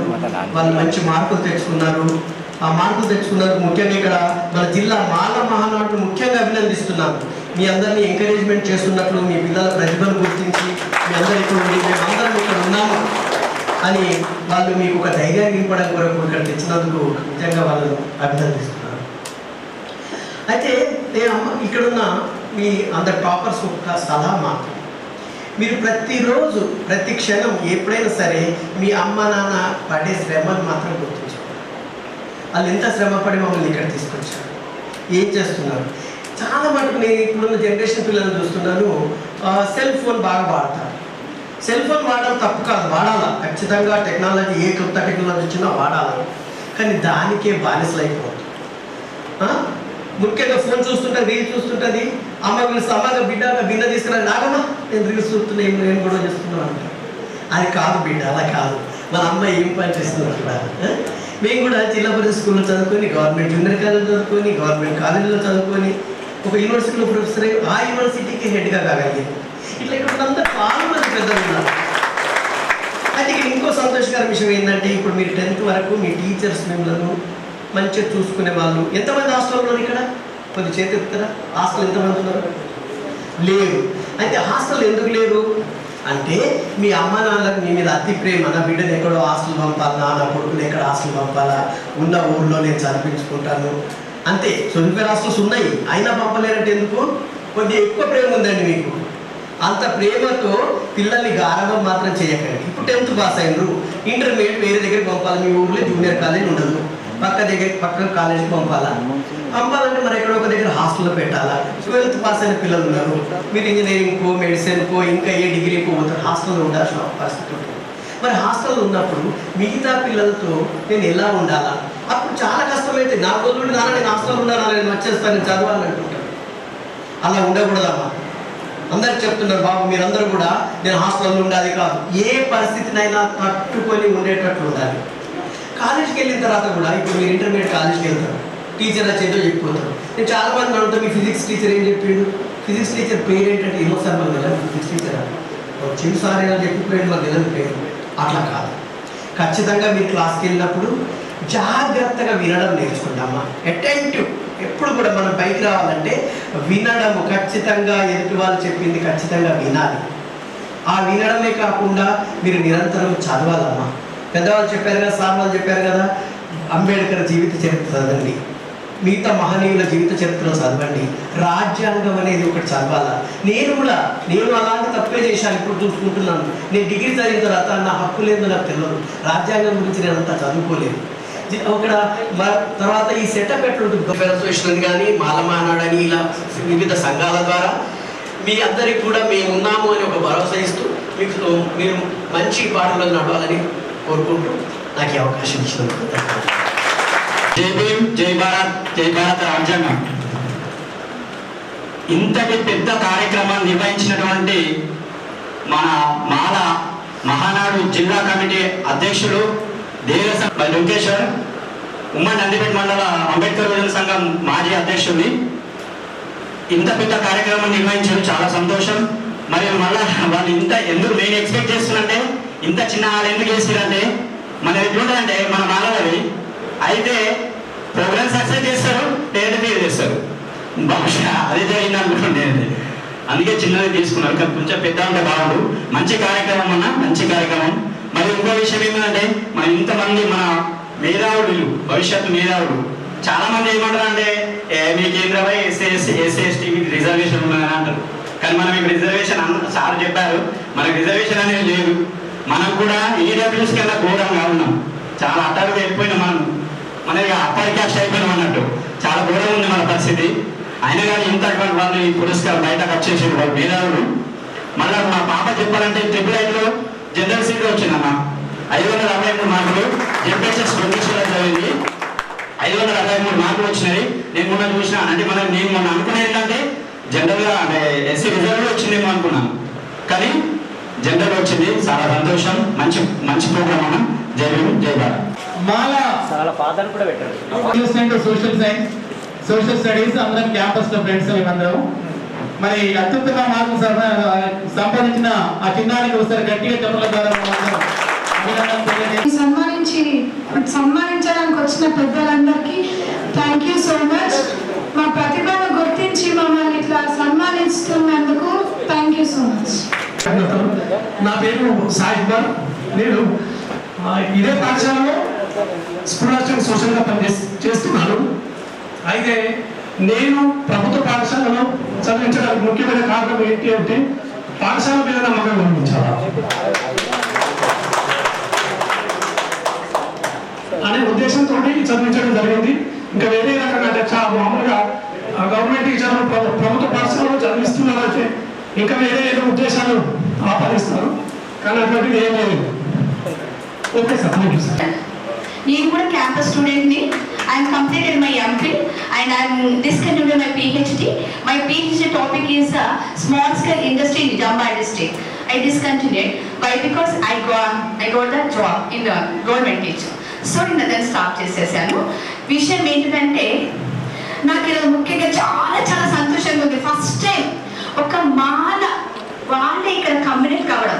వాళ్ళు మంచి మార్కులు తెచ్చుకున్నారు. ఆ మార్కులు తెచ్చుకున్నందుకు ముఖ్యంగా ఇక్కడ మన జిల్లా మాల మహానాడును ముఖ్యంగా అభినందిస్తున్నాను. మీ అందరినీ ఎంకరేజ్మెంట్ చేస్తున్నట్లు, మీ పిల్లల ప్రతిభను గుర్తించి మీ అందరూ ఇక్కడ ఉండి మేమందరం ఇక్కడ ఉన్నాము అని వాళ్ళు మీకు ఒక ధైర్యాన్ని నింపడం కొరకు ఇక్కడ తెచ్చినందుకు నిజంగా వాళ్ళను అభినందిస్తున్నాను. అయితే నేను ఇక్కడున్న మీ అందరు టాపర్స్ ఒక సలహా మాత్రం, మీరు ప్రతిరోజు ప్రతి క్షణం ఎప్పుడైనా సరే మీ అమ్మ నాన్న పడే శ్రమను మాత్రం గుర్తించుకోవాలి. వాళ్ళు ఎంత శ్రమపడి మమ్మల్ని ఇక్కడ తీసుకొచ్చారు, ఏం చేస్తున్నారు. చాలా మటుకు నేను ఇప్పుడున్న జనరేషన్ పిల్లలను చూస్తున్నాను, సెల్ ఫోన్ బాగా వాడతారు. సెల్ ఫోన్ వాడడం తప్పు కాదు, వాడాలా ఖచ్చితంగా. టెక్నాలజీ ఏ కొత్త టెక్నాలజీ వచ్చినా వాడాలి, కానీ దానికే బానిసలు అయిపోతుంది. ముఖ్యంగా ఫోన్ చూస్తుంటే, రీల్స్ చూస్తుంటుంది, అమ్మ పిలుస్తా, అమ్మగా బిడ్డ బిన్న తీసుకురా, నాగమ్మ నేను రీల్స్ చూస్తున్నాను, నేను కూడా చేస్తున్నాను అంట. అది కాదు బిడ్డ, అలా కాదు. మన అమ్మ ఏం పని చేస్తున్నారు కూడా. మేము కూడా జిల్లా పరిషత్ స్కూల్లో చదువుకొని, గవర్నమెంట్ జూనియర్ కాలేజ్ చదువుకొని, గవర్నమెంట్ కాలేజీలో చదువుకొని, ఒక యూనివర్సిటీలో ప్రొఫెసర్ అయ్యి ఆ యూనివర్సిటీకి హెడ్గా కాగలిగాను. ఇట్లా ఇక్కడ అందరూ చాలా మంది పెద్దలు ఉన్నారు. అయితే ఇక్కడ ఇంకో సంతోషకర విషయం ఏంటంటే, ఇప్పుడు మీరు 10th వరకు మీ టీచర్స్ మిమ్మల్ని మంచిగా చూసుకునే వాళ్ళు ఎంతమంది హాస్టల్ ఉన్నారు ఇక్కడ? కొద్ది చేతి ఎత్తుతారా? హాస్టల్ ఎంతమంది ఉన్నారు? లేరు. అయితే హాస్టల్ ఎందుకు లేరు అంటే, మీ అమ్మ నాన్నలకు మీ మీద అతి ప్రేమ. నా బిడ్డను ఎక్కడో హాస్టల్ పంపాలా, నా కొడుకుని ఎక్కడ హాస్టల్ పంపాలా, ఉన్న ఊళ్ళో నేను చదివించుకుంటాను అంతే. 25 హాస్టల్స్ ఉన్నాయి, అయినా పంపలేరంటే ఎందుకు? కొద్దిగా ఎక్కువ ప్రేమ ఉందండి మీకు. అంత ప్రేమతో పిల్లల్ని గారవం మాత్రం చేయకండి. ఇప్పుడు 10th పాస్ అయినరు, ఇంటర్మీడియట్ వేరే దగ్గరికి పంపాలి. మీ ఊళ్ళో జూనియర్ కాలేజ్ ఉండదు, పక్క కాలేజీకి పంపాలంటే మరి ఎక్కడో ఒక దగ్గర హాస్టల్లో పెట్టాలా. 12th పాస్ అయిన పిల్లలు ఉన్నారు, మీరు ఇంజనీరింగ్కో మెడిసిన్కో ఇంకా ఏ డిగ్రీకో పోతారు, హాస్టల్లో ఉండాల్సిన పరిస్థితి ఉంటుంది. మరి హాస్టల్లో ఉన్నప్పుడు మిగతా పిల్లలతో నేను ఎలా ఉండాలా? అప్పుడు చాలా కష్టమైతే నా రోజులు నాన్న నేను హాస్టల్లో ఉండాలా, నేను వచ్చేస్తాను, నేను చదవాలని అంటుంటాను. అలా ఉండకూడదమ్మా. అందరికి చెప్తున్నారు, బాబు మీరందరూ కూడా నేను హాస్టల్లో ఉండాలి కాదు, ఏ పరిస్థితినైనా తట్టుకొని ఉండేటట్లు ఉండాలి. కాలేజీకి వెళ్ళిన తర్వాత కూడా, ఇప్పుడు మీరు ఇంటర్మీడియట్ కాలేజీకి వెళ్తారు, టీచర్ల చేతిలో చెప్పిపోతారు. నేను చాలా మంది అడుగుతాను, మీ ఫిజిక్స్ టీచర్ ఏం చెప్పిండు? ఫిజిక్స్ టీచర్ పేరు ఏంటంటే ఏమో సార్ మాకు తెలియదు, ఫిజిక్స్ టీచర్ చిన్న సార్ ఏదో చెప్పిపోయింది, మాకు తెలియదు పేరు. అట్లా కాదు, ఖచ్చితంగా మీరు క్లాస్కి వెళ్ళినప్పుడు జాగ్రత్తగా వినడం నేర్చుకుంటామా. అటెంటివ్, ఎప్పుడు కూడా మనం పైకి రావాలంటే వినడము, ఖచ్చితంగా ఎదుటి వాళ్ళు చెప్పింది ఖచ్చితంగా వినాలి. ఆ వినడమే కాకుండా మీరు నిరంతరం చదవాలమ్మా. పెద్దవాళ్ళు చెప్పారు కదా, సార్ వాళ్ళు చెప్పారు కదా, అంబేద్కర్ జీవిత చరిత్ర చదవండి, మిగతా మహనీయుల జీవిత చరిత్రలు చదవండి, రాజ్యాంగం అనేది ఒకటి చదవాలా. నేను అలాంటి తప్పే చేశాను, ఇప్పుడు చూసుకుంటున్నాను. నేను డిగ్రీ చదివిన తర్వాత నా హక్కు లేదో నాకు తెలియదు, రాజ్యాంగం గురించి నేను అంతా చదువుకోలేదు. అక్కడ తర్వాత ఈ సెటప్ ఎట్లుంటుంది, అసోసియేషన్ కానీ మాలమానాడు అని ఇలా వివిధ సంఘాల ద్వారా మీ అందరికీ కూడా మేము ఉన్నాము అని ఒక భరోసా ఇస్తూ మీరు మంచి బాటలో నడవాలని కోరుకుంటూ నాకు ఈ అవకాశం ఇచ్చినందుకు. జై భారత్ రాజ్యాంగం. ఇంతటి పెద్ద కార్యక్రమాన్ని నిర్వహించినటువంటి మన మాల మహానాడు జిల్లా కమిటీ అధ్యక్షులు దేవస లోకేశ్వర్, ఉమ్మడి నందిపేట మండల అంబేద్కర్ యువజన సంఘం మాజీ అధ్యక్షుడిని, ఇంత పెద్ద కార్యక్రమం నిర్వహించడం చాలా సంతోషం. మరియు మళ్ళా వాళ్ళు ఎందుకు నేను ఎక్స్పెక్ట్ చేస్తున్నంటే ఇంత చిన్న వాళ్ళు ఎందుకు చేస్తారంటే మన ఎట్లుంటుందంటే మన మాలవి అయితే ప్రోగ్రామ్ సక్సెస్ చేస్తారు, పేరు చేస్తారు, బహుశా అదే జరిగింది అనుకుంటుండే. అందుకే చిన్నది తీసుకున్నారు, కానీ కొంచెం పెద్ద ఉంటే బాగుండు. మంచి కార్యక్రమం అన్న, మంచి కార్యక్రమం. మరి ఇంకో విషయం ఏంటంటే మనం ఇంతమంది మన మేధావులు, భవిష్యత్తు మేధావులు చాలా మంది ఏమంటారు అంటే మీ కేంద్రపై ఎస్సీ రిజర్వేషన్ ఉన్నదని అంటారు. కానీ మనం ఇప్పుడు రిజర్వేషన్ సార్ చెప్పారు, మనకు రిజర్వేషన్ అనేది లేదు. మనం కూడా ఈడబ్ల్యూఎస్ కన్నా ఘోరంగా ఉన్నాం, చాలా అట్టాలుగా వెళ్ళిపోయినాం. మన అప్పర్ క్యాస్ట్ అయిపోయినాం అన్నట్టు, చాలా ఘోరం ఉంది మన పరిస్థితి. అయినా కానీ ఇంతటువంటి వాళ్ళు ఈ పురస్కారం బయట వచ్చేసి వాళ్ళు మేధావులు. మళ్ళీ మా పాప చెప్పాలంటే ట్రిపుల్ జనరల్ సీట్లో వచ్చిందన్న 563 మార్కులు, జెడ్పీహెచ్ఎస్ ప్రొఫెషనల్ చదివింది, 563 మార్కులు వచ్చినాయి. నేను మొన్న చూసిన, అంటే నేను మొన్న అనుకునేది ఏంటంటే జనరల్గా అంటే ఎస్సీ రిజర్వ్లో వచ్చిందేమో అనుకున్నాను, కానీ జనరల్ వచ్చింది. చాలా సంతోషం, మంచి మంచి ప్రోగ్రామ్ అన్న. జై భీమ్, జై భారత్. మాల చాలా పాదాలు కూడా పెట్టారు. సోషల్ సైన్స్, సోషల్ స్టడీస్ అందరం క్యాంపస్ లో ఫ్రెండ్స్ మేమందరం. మరి అత్యుత్తమ మార్కులు సంపాదించిన ఆ చిన్నానికి ఒకసారి గట్టిగా చెప్పల ద్వారా సన్మానించడానికి వచ్చిన పెద్దలందరికీ థ్యాంక్ యూ సో మచ్. మా ప్రతిభను గుర్తించి మమ్మల్ని ఇట్లా సన్మానిస్తున్నందుకు థ్యాంక్ యూ సో మచ్. నా పేరు సాయి కుమార్. నేను ఇదే పాఠశాలలో స్కూల్ అసిస్టెంట్ సోషల్గా చేస్తున్నాను. అయితే నేను ప్రభుత్వ పాఠశాలలో చదివించడానికి ముఖ్యమైన కారణం ఏంటి అంటే పాఠశాల మీద నమ్మకం గమనించాలి అనే ఉద్దేశంతో చదివించడం జరిగింది. ఇంకా వేరే రకంగా అంటే మామూలుగా గవర్నమెంట్ టీచర్లు ప్రభుత్వ పాఠశాలలో చదివిస్తున్నారంటే ఇంకా వేరే ఏదో ఉద్దేశాలు ఆపాదిస్తారు, కానీ అటువంటిది ఏం లేదు. Okay sir, thank you sir. నేను కూడా క్యాంపస్ స్టూడెంట్ని. I'm completed my MPhil and I'm discontinued my PhD. My PhD topic is small scale industry in Jamba district. I discontinued. Why? Because I got that job in the government teacher. So నేను దాన్ని stop చేసేసాను. విషయం ఏంటంటే నాకు ఇలా ముఖ్యంగా చాలా చాలా సంతోషంగా ఉంది. ఫస్ట్ టైం ఒక మాల వాళ్ళే ఇక్కడ కమ్యూనిటీ కావడం.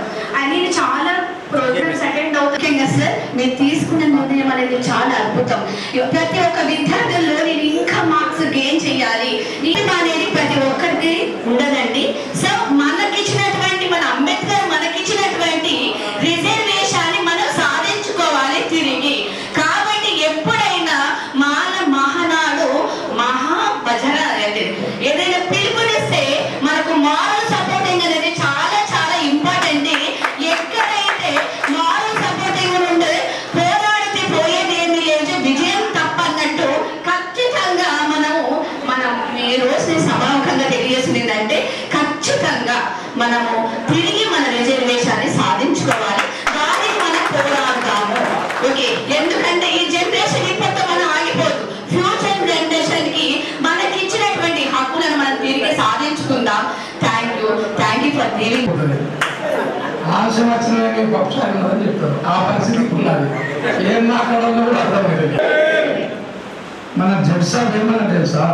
నేను చాలా ప్రోగ్రామ్స్ అటెండ్ అవుతాను. ముఖ్యంగా సార్ మీరు తీసుకున్న నిర్ణయం అనేది చాలా అద్భుతం. ప్రతి ఒక్క విద్యార్థుల్లో నేను ఇంకా మార్క్స్ గెయిన్ చేయాలి అనేది ప్రతి ఒక్కరికి ఉండదండి. సో మనకిచ్చినటువంటి మన అంబేద్కర్ మనకిచ్చినటువంటి రిజర్వేషన్ మనం సాధించుకోవాలి తిరిగి. కాబట్టి ఎప్పుడైనా మాల మహానాడు మహాభజన అనేది ఏదైనా పిలుపునిస్తే మనకు మారల్ సపోర్టింగ్ అనేది చాలా చాలా ఇంపార్టెంట్. ఎక్కడైతే మారల్ సపోర్టింగ్ ఉంటే పోరాడితే పోయేది ఏమి లేదు, విజయం తప్పన్నట్టు ఖచ్చితంగా మనం ఈ రోజు సమాముఖంగా తెలియజేసిందంటే ఖచ్చితంగా మనము తిరిగి మన రిజర్వేషన్ సాధించుకోవాలి. దానికి మనం పోరాడతాము. ఓకే, ఎందుకంటే ఈ జనరేషన్ ఇప్పుడు మనం ఆగిపోదు. ఫ్యూచర్ జనరేషన్ కి మనకి ఇచ్చినటువంటి హక్కులను మనం తిరిగి సాధించుకుందాం. Thank you for giving. ఆశయం వచ్చిన పక్షాలు ఉన్నదని చెప్తారు. ఆ పరిస్థితికి ఉన్నది. ఏం మాట్లాడాలో కూడా అర్థమవుతుంది. మన జడ్జి సాబ్ ఏమన్నా తెలుసా,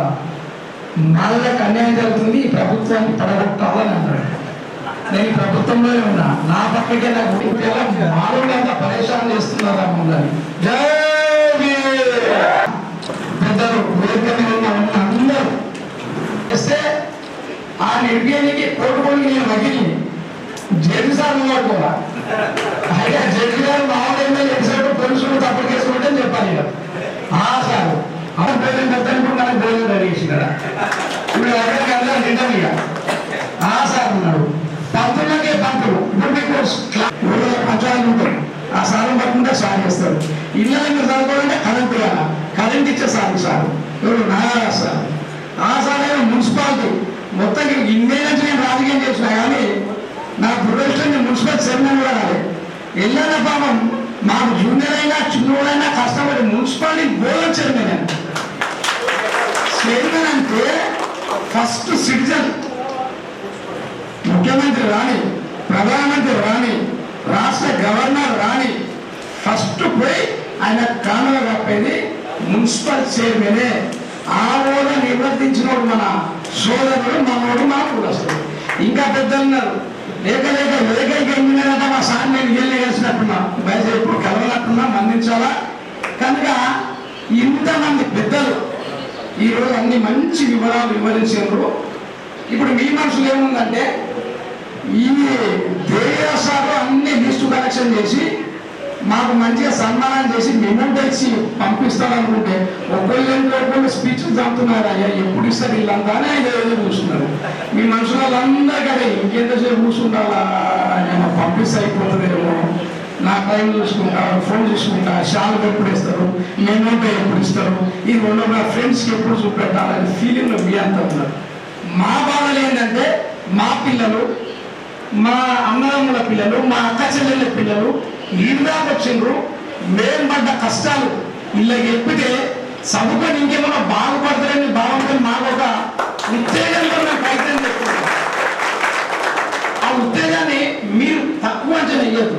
మాలకు అన్యాయం జరుగుతుంది, ఈ ప్రభుత్వాన్ని పడగొట్టాలని అన్నాడు. నేను ఈ ప్రభుత్వంలోనే ఉన్నా, నా పక్కకే నాకు మామూలుగా అంత పరేషాన్ చేస్తున్నారా మమ్మల్ని. పెద్దలు వేదిక మీద ఉన్న అందరూ చేస్తే ఆ నిర్ణయానికి కోరుకొని నేను వగిలి జడ్జి సార్ కూడా అయితే జడ్జి గారు మామూలుగా చేసాడు, పోలీసులు తప్పుడు చేసుకుంటే చెప్పాలి. సార్ అవును ప్రెసిడెంట్ వద్దనుకుంటే మనకు భోజనం జరిగేసినాడా ఇప్పుడు ఎవరికి అందరూ నిండం ఇక సార్ ఉన్నాడు. పంతులకే పంతులు ఇప్పుడు మీకు పంచాయతీ ఉంటాయి, ఆ సారం పట్టుకుంటే సార్ చేస్తారు. ఇళ్ళ మీరు చదువుకోవాలంటే కరెంట్ కదా, కరెంట్ ఇచ్చే సార్ ఎవరు నాగారా సార్. సార్ ఏమో మున్సిపాలిటీ మొత్తం ఇన్నేళ్ళ నుంచి నేను రాజకీయం చేసిన కానీ నా ప్రొఫెషన్ మున్సిపల్ చైర్మన్ కూడా రాలేదు. వెళ్ళిన పాపం మాకు జూనియర్ అయినా చిన్నోడైనా కష్టపడి మున్సిపాలిటీ గోల్ చైర్మన్ చైర్మన్ అంటే ఫస్ట్ సిటిజన్, ముఖ్యమంత్రి రాని, ప్రధానమంత్రి రాని, రాష్ట్ర గవర్నర్ రాని, ఫస్ట్ పోయి ఆయన కానుక కప్పేది మున్సిపల్ చైర్మనే. ఆ హోదా నిర్వర్తించినోడు మన సోదరుడు, మనోడు, మన కులస్తుడు. ఇంకా పెద్దలు ఉన్నారు, లేక ఇంజనీర్ మా సార్ నేను ఇల్లు కలిసినట్టున్నా, బయట ఎప్పుడు కలవనట్టున్నా, మందించాలా. కనుక ఇంతమంది పెద్దలు ఈరోజు అన్ని మంచి వివరాలు వివరించారు. ఇప్పుడు మీ మనసులో ఏముందంటే ఈ దేవసాలు అన్ని లిస్టు కలెక్షన్ చేసి మాకు మంచిగా సన్మానం చేసి మెమెంటో ఇచ్చి పంపిస్తారనుకుంటే ఒకళ్ళు స్పీచ్ చదువుతున్నారు. అయ్యా ఎప్పుడు ఇస్తారు వీళ్ళంతా అని ఆయన ఎదురు చూస్తున్నారు. మీ మనుషుల వాళ్ళందరూ కదా ఇంకెంతసేపు కూర్చుంటారా, పంపిస్తే అయిపోతుందేమో, నా టైం చూసుకుంటా, ఫోన్ చూసుకుంటా, షాల్ ఎప్పుడు ఇస్తారు, మెమెంటో ఎప్పుడు ఇస్తారు, ఈ రెండు నా ఫ్రెండ్స్కి ఎప్పుడు చూపెట్టాలని ఫీలింగ్లో మీ అంతా ఉన్నారు. మా బాధలు ఏంటంటే మా పిల్లలు, మా అన్నదమ్ముల పిల్లలు, మా అక్క చెల్లెళ్ళ పిల్లలు ఈదాకు వచ్చిండ్రు. మేము పడ్డ కష్టాలు ఇలా చెప్పితే చదువుకొని ఇంకేమన్నా బాగుపడతారని భావంతో మాకు ఒక ఉత్తేజంతో మేము ప్రయత్నం చేస్తున్నాం. ఆ ఉత్తేజాన్ని మీరు తక్కువ అంచనా వేయద్దు.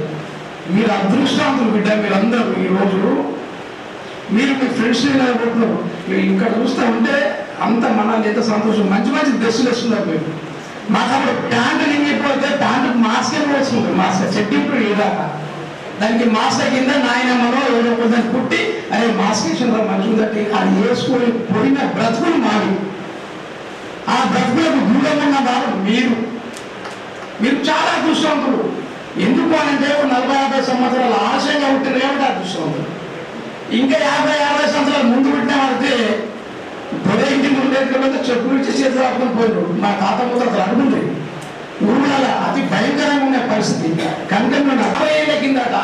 మీరు అదృష్టవంతులు బిడ్డ, మీరందరూ ఈరోజు మీరు మీ ఫ్రెండ్స్ కొట్టున్నారు. మీరు ఇక్కడ చూస్తూ ఉంటే అంత మనల్ని ఎంత సంతోషం. మంచి మంచి డ్రెస్సులు వేస్తున్నారు మీరు. మాకు అప్పుడు ప్యాంటు నింగిపోతే ప్యాంటుకు మాస్క్ ఏమో వేసుకుంటారు, మాస్క్ చెట్టు ఇప్పుడు ఏదాకా దానికి మాస్క్ కింద నాయనమ్మలో ఎవరో దాన్ని పుట్టి అరే మాస్క్ వేసిన మంచిది అది వేసుకొని పోయిన బ్రతుకులు మావి. ఆ బ్రతుకులకు దూరం ఉన్న వారు మీరు చాలా అదృష్టవంతులు. ఎందుకు అనంటే 40-50 సంవత్సరాలు ఆలస్యంగా పుట్టిన ఏమిటి అదృష్టవంతులు. ఇంకా 50 సంవత్సరాలు ముందు పుట్టిన వాడితే పొద ఇంటి ముందు చెప్పులు ఇచ్చి చేతులు ఆపుకొని పోయినారు. మా తాత ముద్రలు అనుకుంటాయి ఊళ్ళ అతి భయంకరంగా ఉన్న పరిస్థితి. కనుక 40 ఏళ్ళ కిందట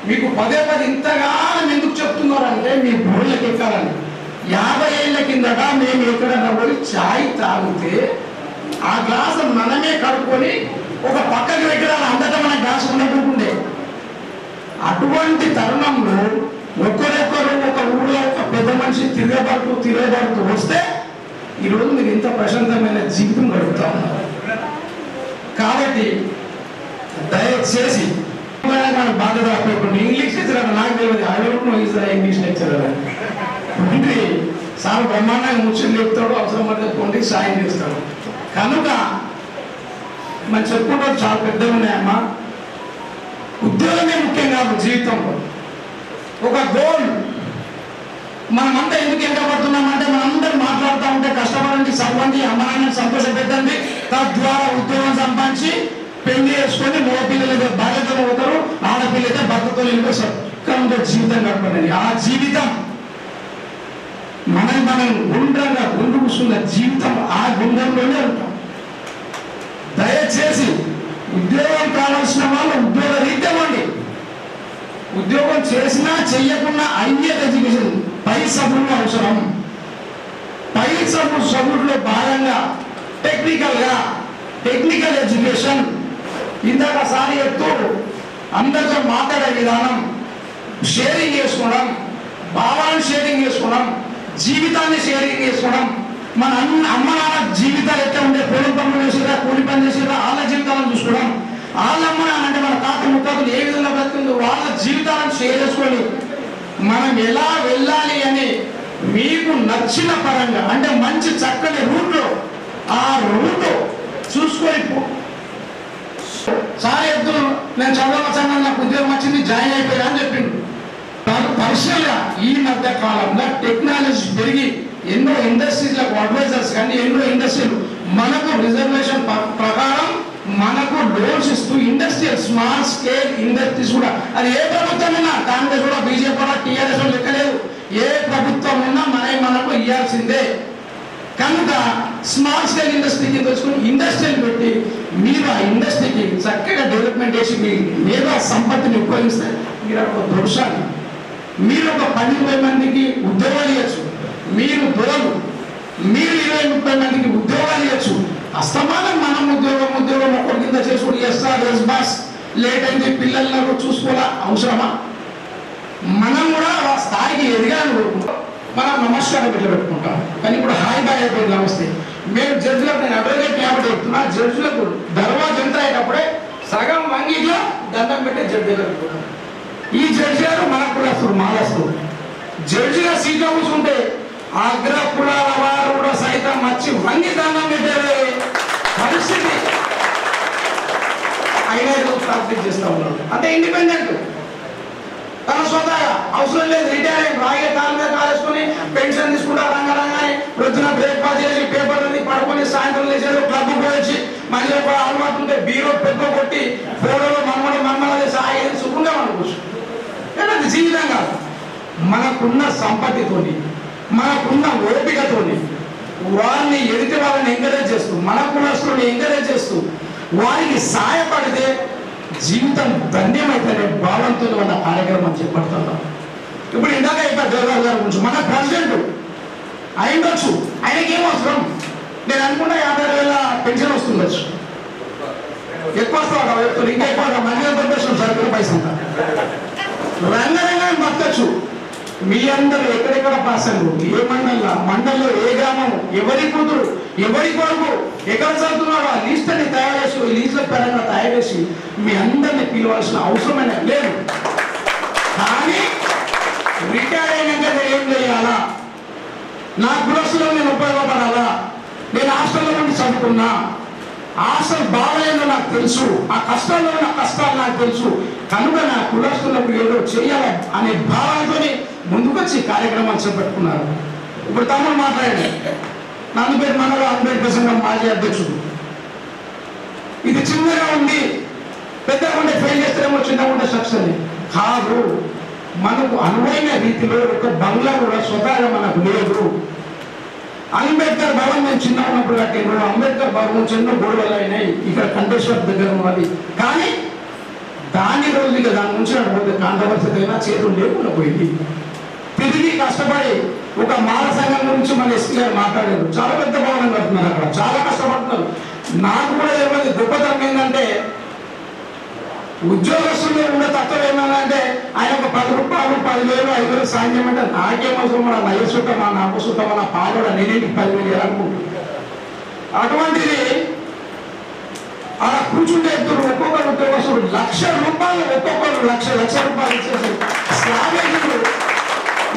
మీకు పదే ఇంతగానో ఎందుకు చెప్తున్నారంటే మీ బోళ్ళకి ఎక్కాలని. 50 ఏళ్ళ కిందట మేము ఎక్కడన్నా పోయి ఛాయ్ తాగితే ఆ గ్లాసు మనమే కడుక్కొని ఒక పక్కకి పెట్టాలి, అంతటా మన గ్లాసు ఉండకుండే. అటువంటి తరుణంలో ఒక్కరొక్కరు ఒక ఊళ్ళో ఒక పెద్ద మనిషి తిరగబడుతూ వస్తే ఈరోజు మీరు ఇంత ప్రశాంతమైన జీవితం గడుపుతా ఉన్నారు. కాబట్టి దయచేసి బాధ్యత అప్పకుండా ఇంగ్లీష్ లెక్చరర్ నాకు తెలియదు, ఇంగ్లీష్ లెక్చరర్ అంటే సార్ బ్రహ్మాండంగా ముచ్చట్లు చెప్తాడు, అవసరం పడితే కొండి సాయం చేస్తాడు. కనుక మనం చెప్పుకుంటారు చాలా పెద్దగా ఉన్నాయమ్మా. ఉద్యోగమే ముఖ్యం కాదు జీవితంలో, ఒక గోల్. మనమంతా ఎందుకు ఎంకపడుతున్నామంటే మనందరూ మాట్లాడుతూ ఉంటే కష్టపడండి, చదవండి, అమ్మాయిని సంతోష పెట్టండి, తద్వారా ఉద్యోగం సంపాదించి పెళ్లి చేసుకొని మగ పిల్లలైతే బాధ్యతలు అవుతారు, ఆడపిల్లైతే భర్తతో సక్రమంగా జీవితం గడపండి. ఆ జీవితం మనం గుండ్రంగా గుండు కూర్చున్న జీవితం ఆ గుండ్రంలోనే ఉంటాం. దయచేసి ఉద్యోగం కావాల్సిన వాళ్ళు ఉద్యోగ రీత్యమండి. ఉద్యోగం చేసినా చెయ్యకుండా హైయర్ ఎడ్యుకేషన్ పై చదువులు అవసరం. పై చదువులో భాగంగా టెక్నికల్ ఎడ్యుకేషన్. ఇందాక సారి చెప్తూ అందరితో మాట్లాడే విధానం, షేరింగ్ చేసుకోవడం, భావాలను షేరింగ్ చేసుకోవడం, జీవితాన్ని షేరింగ్ చేసుకోవడం. మన అమ్మ నాన్న జీవితాలు ఎట్లా ఉండే, పొలం పనులు చేసేదా, కూలి పని చేసేదా, వాళ్ళ జీవితాలను చూసుకోవడం. వాళ్ళ అమ్మ నాన్న అంటే మన తాత ముత్తాతలు ఏ విధంగా బతుకుందో వాళ్ళ జీవితాలను షేర్ చేసుకొని మనం ఎలా వెళ్ళాలి అని మీకు నచ్చిన పరంగా, అంటే మంచి చక్కని రూట్లో ఆ రూట్ చూసుకొని సార్ చెప్తున్నాను, నేను చదవచ్చా, నాకు ఉద్యోగం వచ్చింది, జాయిన్ అయిపోయా అని చెప్పిండు. పర్సనల్గా ఈ మధ్య కాలంలో టెక్నాలజీ పెరిగి ఎన్నో ఇండస్ట్రీస్లకు అడ్వైజర్స్ కానీ ఎన్నో ఇండస్ట్రీలు మనకు రిజర్వేషన్ ప్రకారం మనకు లోన్స్ ఇస్తూ ఇండస్ట్రియల్ స్మాల్ స్కేల్ ఇండస్ట్రీస్ కూడా, అది ఏ ప్రభుత్వం ఉన్నా, కాంగ్రెస్ కూడా, బీజేపీ కూడా, టీఆర్ఎస్ కూడా లెక్కలేదు, ఏ ప్రభుత్వం ఉన్నా మనకు ఇవ్వాల్సిందే. కనుక స్మాల్ స్కేల్ ఇండస్ట్రీ కింద వచ్చుకుని ఇండస్ట్రీలు పెట్టి మీరు ఆ ఇండస్ట్రీకి చక్కగా డెవలప్మెంట్ చేసి మీ మేధా సంపత్తిని ఉపయోగిస్తే మీరు ఒక దృశ్యాన్ని, మీరు ఒక 10-20 మందికి ఉద్యోగాలు ఇవ్వచ్చు, మీరు 20-30 మందికి ఉద్యోగాలు ఇవ్వచ్చు. అస్తమానం మనం ఉద్యోగం ఒకరి కింద చేసుకుని ఎస్ బాస్ లేట్ అయింది పిల్లలను చూసుకోవాలా అవసరమా? మనం కూడా ఆ స్థాయికి ఎదగాలని కోరుకుంటాం. మనం నమస్కారం ఇట్లా పెట్టుకుంటాం. కానీ ఇప్పుడు హాయ్ బాయ్ అయిపోయింది నమస్తే. మేము జడ్జిలకు, నేను అడ్వకేట్ కాబట్టి చెప్తున్నా, జడ్జిలకు దర్వాజ ఎంత అయ్యేటప్పుడే సగం వంగిలో దండం పెట్టే జడ్జి దగ్గర. ఈ జడ్జి గారు మనకు కూడా వస్తారు, మాలస్తారు. జడ్జిగా సీట్లో కూర్చుంటే అగ్ర కులాల వారు కూడా సైతం వచ్చి వంగి దండం పెట్టే పరిస్థితి అయినా ప్రాక్టీస్ చేస్తూ ఉన్నాడు. అంటే ఇండిపెండెంట్, తన స్వతహాగా అవసరం లేదు, రిటైర్ అయ్యి రాగే కాలు మీద కాలేసుకొని పెన్షన్ తీసుకుంటా రంగానే ప్రొద్దున బ్రేక్ఫాస్ట్ చేసి పేపర్లని పడుకొని సాయంత్రం లేచేది క్లబ్ పోయి మళ్ళీ ఒక అలవాటు ఉంటే బీరో పెద్ద కొట్టి ఫోటోలో మమ్మల్ని చేసి ఆయన సుఖంగా మనం కూర్చోం. అది జీవితం కాదు. మనకున్న సంపత్తితోని, మనకున్న ఓపికతోని వారిని ఎదుటి వాళ్ళని ఎంకరేజ్ చేస్తూ, మన కులస్తుని ఎంకరేజ్ చేస్తూ వారికి సహాయపడితే జీవితం ధన్యమైతేనే భావంతో ఉన్న కార్యక్రమం చేపడుతున్నాం. ఇప్పుడు ఇందాక అయిపోయి దేవరాజు గారి గురించి, మన ప్రెసిడెంట్ అయిండొచ్చు, ఆయనకి ఏం అవసరం? నేను అనుకుంటా 50,000 పెన్షన్ వస్తుండొచ్చు, ఎక్కువ వస్తా, ఇంకా ఎక్కువ మహిళలు పంపిస్తాం సరుకులు పైసంత రంగరంగా బతకచ్చు. మీ అందరూ ఎక్కడెక్కడ పాసండు, ఏ మండల్లో ఏ గ్రామం, ఎవరి కూతురు, ఎవరి కొడుకు ఎక్కడ చదువుతున్నాడో ఆ లిస్ట్ అని తయారు చేసి, లిస్టుల పరంగా తయారు చేసి మీ అందరినీ పిలవాల్సిన అవసరమైన లేదు. కానీ రిటైర్ అయినాక నేను ఏం చేయాలా, నా కులస్తులో నేను ఉపయోగపడాలా, నేను హాస్టల్లో నుండి చదువుకున్నా, హాస్టల్ బాగలేదో నాకు తెలుసు, ఆ కష్టాల్లో ఉన్న కష్టాలు నాకు తెలుసు, కనుక నా కులస్తులకు ఏదో చేయాలి అనే భావంతో ముందుకొచ్చి కార్యక్రమాలు చేపట్టుకున్నారు. ఇప్పుడు తమ్ముడు మాట్లాడండి, నందుపేట మండలం అంబేద్కర్ సంఘం మాజీ అధ్యక్షుడు. ఇది చిన్నగా ఉంది, పెద్దగా ఉండే ఫెయిల్ చేస్తేనేమో చిన్నగా ఉండే సక్సెస్ కాదు. మనకు అనువైన రీతిలో ఒక బంగ్లా కూడా స్వతహాగా మనకు లేదు. అంబేద్కర్ భవన్ నేను చిన్న ఉన్నప్పుడు కట్టిన అంబేద్కర్ భవన్ చిన్న గొడవలు అయినాయి, ఇక్కడ కంటేశ్వర్ దగ్గర ఉన్నది. కానీ దాని రోజు ఇక దాని నుంచి నడిపోతే కాంట్రవర్సీ అయినా చేతులు లేకుండా పోయింది. తిరిగి కష్టపడి ఒక మాల సంఘం గురించి మన ఎస్పీ గారు మాట్లాడారు. చాలా పెద్ద భవనం కడుతున్నారు, అక్కడ చాలా కష్టపడుతున్నారు. నాకు కూడా ఏమైంది గొప్పతనం ఏంటంటే, ఉద్యోగస్తులు ఉన్న తత్వం ఏమన్నా ఆయన ఒక 10 రూపాయలు 10,000 5,000 సాయం చేయమంటే నాకేమవసరం, మన నయ్య సుట్టమా, నాకు సుట్టమా, నా పాలు నేనేంటికి 10,000 వేయాలనుకుంటున్నాను. అటువంటిది అలా కూర్చుంటే ఒక్కొక్కరు ఉద్యోగస్తుడు ₹1,00,000 ఒక్కొక్కరు లక్ష రూపాయలు ఇచ్చేసి స్లాబేజీలు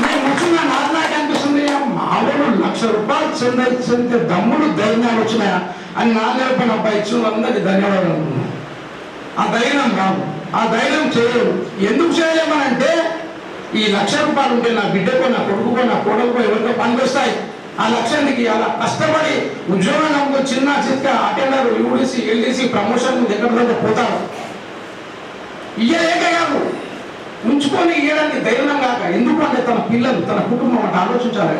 నేను కూర్చున్న నాకు అనిపిస్తుంది, మామూలు ₹1,00,000 చెందితే దమ్ములు ధైర్యాలు వచ్చినాయా అని నాలుగు అబ్బాయి ఇచ్చిన అందరికీ ధన్యవాదాలు అనుకున్నాను. ఆ ధైర్యం కాదు, ఆ ధైర్యం చేయరు. ఎందుకు చేయలేమనంటే ఈ ₹1,00,000 ఉంటే నా బిడ్డకో, నా కొడుకుకో, నా కోడలకో ఎవరికో పనికొస్తాయి. ఆ లక్ష్యానికి అలా కష్టపడి ఉద్యోగం నమ్ముకో చిన్న చిత్క అటెండర్, యూడీసీ, ఎల్డీసీ ప్రమోషన్ దగ్గర పోతారు. ఇయ్యలేక కాదు, ఉంచుకొని ఇయ్యడానికి ధైర్యం కాక. ఎందుకు అంటే తన పిల్లలు, తన కుటుంబం అంటే ఆలోచించాలి.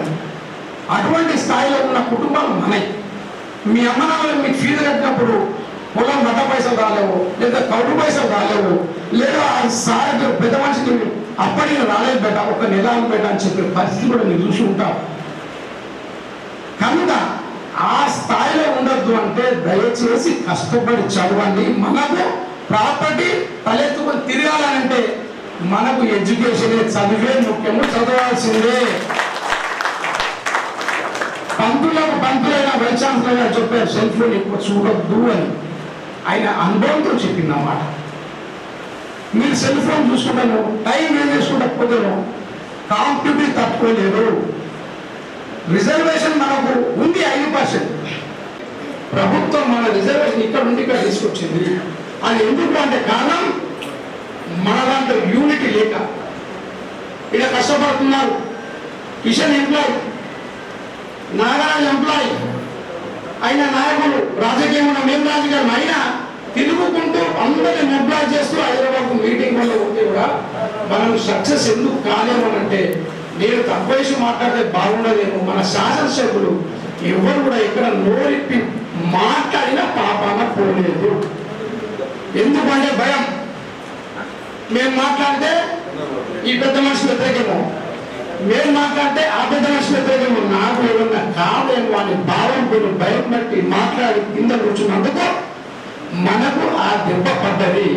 అటువంటి స్థాయిలో ఉన్న కుటుంబాలు మనవి. మీ అమ్మ నాన్నలు మీకు ఫీజు కట్టినప్పుడు పొలం బట్ట పైసలు రాలేవు, లేదా కౌలు పైసలు రాలేవు, లేదా సార్ పెద్ద మనిషికి అప్పటికి రాలేదు బెట, ఒక నెల బెట అని చెప్పే పరిస్థితి కూడా మీరు చూసి ఉంటారు. కనుక ఆ స్థాయిలో ఉండద్దు అంటే దయచేసి కష్టపడి చదవండి. మనకు ప్రాపర్టీ తలెత్తుకొని తిరగాలంటే మనకు ఎడ్యుకేషన్, చదివే ముఖ్యము, చదవాల్సిందే. పంతులైన వైస్ ఛాన్సలర్ గారు చెప్పారు సెల్ ఫోన్ ఎక్కువ చూడొద్దు అని. ఆయన అనుభవంతో చెప్పిందన్నమాట. మీరు సెల్ ఫోన్ చూసుకుంటాను, టైం ఏం చేసుకుంటకపోతాను, కాంపిటేటివ్ తట్టుకోలేరు. రిజర్వేషన్ మనకు ఉంది 5%. ప్రభుత్వం మన రిజర్వేషన్ ఇక్కడ నుండి ఇక్కడ తీసుకొచ్చింది. అది ఎందుకు అంటే కారణం మన దాంట్లో యూనిటీ లేక. ఇక్కడ కష్టపడుతున్నారు. కిషన్ ఎంప్లాయ్, నాగరాజ్ ఎంప్లాయ్, అయినా నాయకులు రాజకీయం ఉన్న మేము రాజకీయం అయినా తిరుగుకుంటూ అందరిని ఎంప్లాయ్ చేస్తూ హైదరాబాద్ మీటింగ్ వల్ల ఉంటే కూడా మనం సక్సెస్ ఎందుకు కాలేమనంటే, నేను తక్కువ విషయం మాట్లాడితే బాగుండదేమో. మన శాసనసభ్యులు ఎవరు కూడా ఇక్కడ నోరిప్పి మాట్లాడినా పాపాన పోలేదు. ఎందుకంటే భయం. మేము మాట్లాడితే ఈ పెద్ద మనిషి వ్యతిరేకమో, మేము మాట్లాడితే ఆ పెద్ద మనిషి వ్యతిరేకమో, నాకు ఏమన్నా కాదేమో అని భావం భయం బట్టి మాట్లాడి కింద కూర్చున్నందుకు మనకు ఆ దెబ్బ పడ్డది.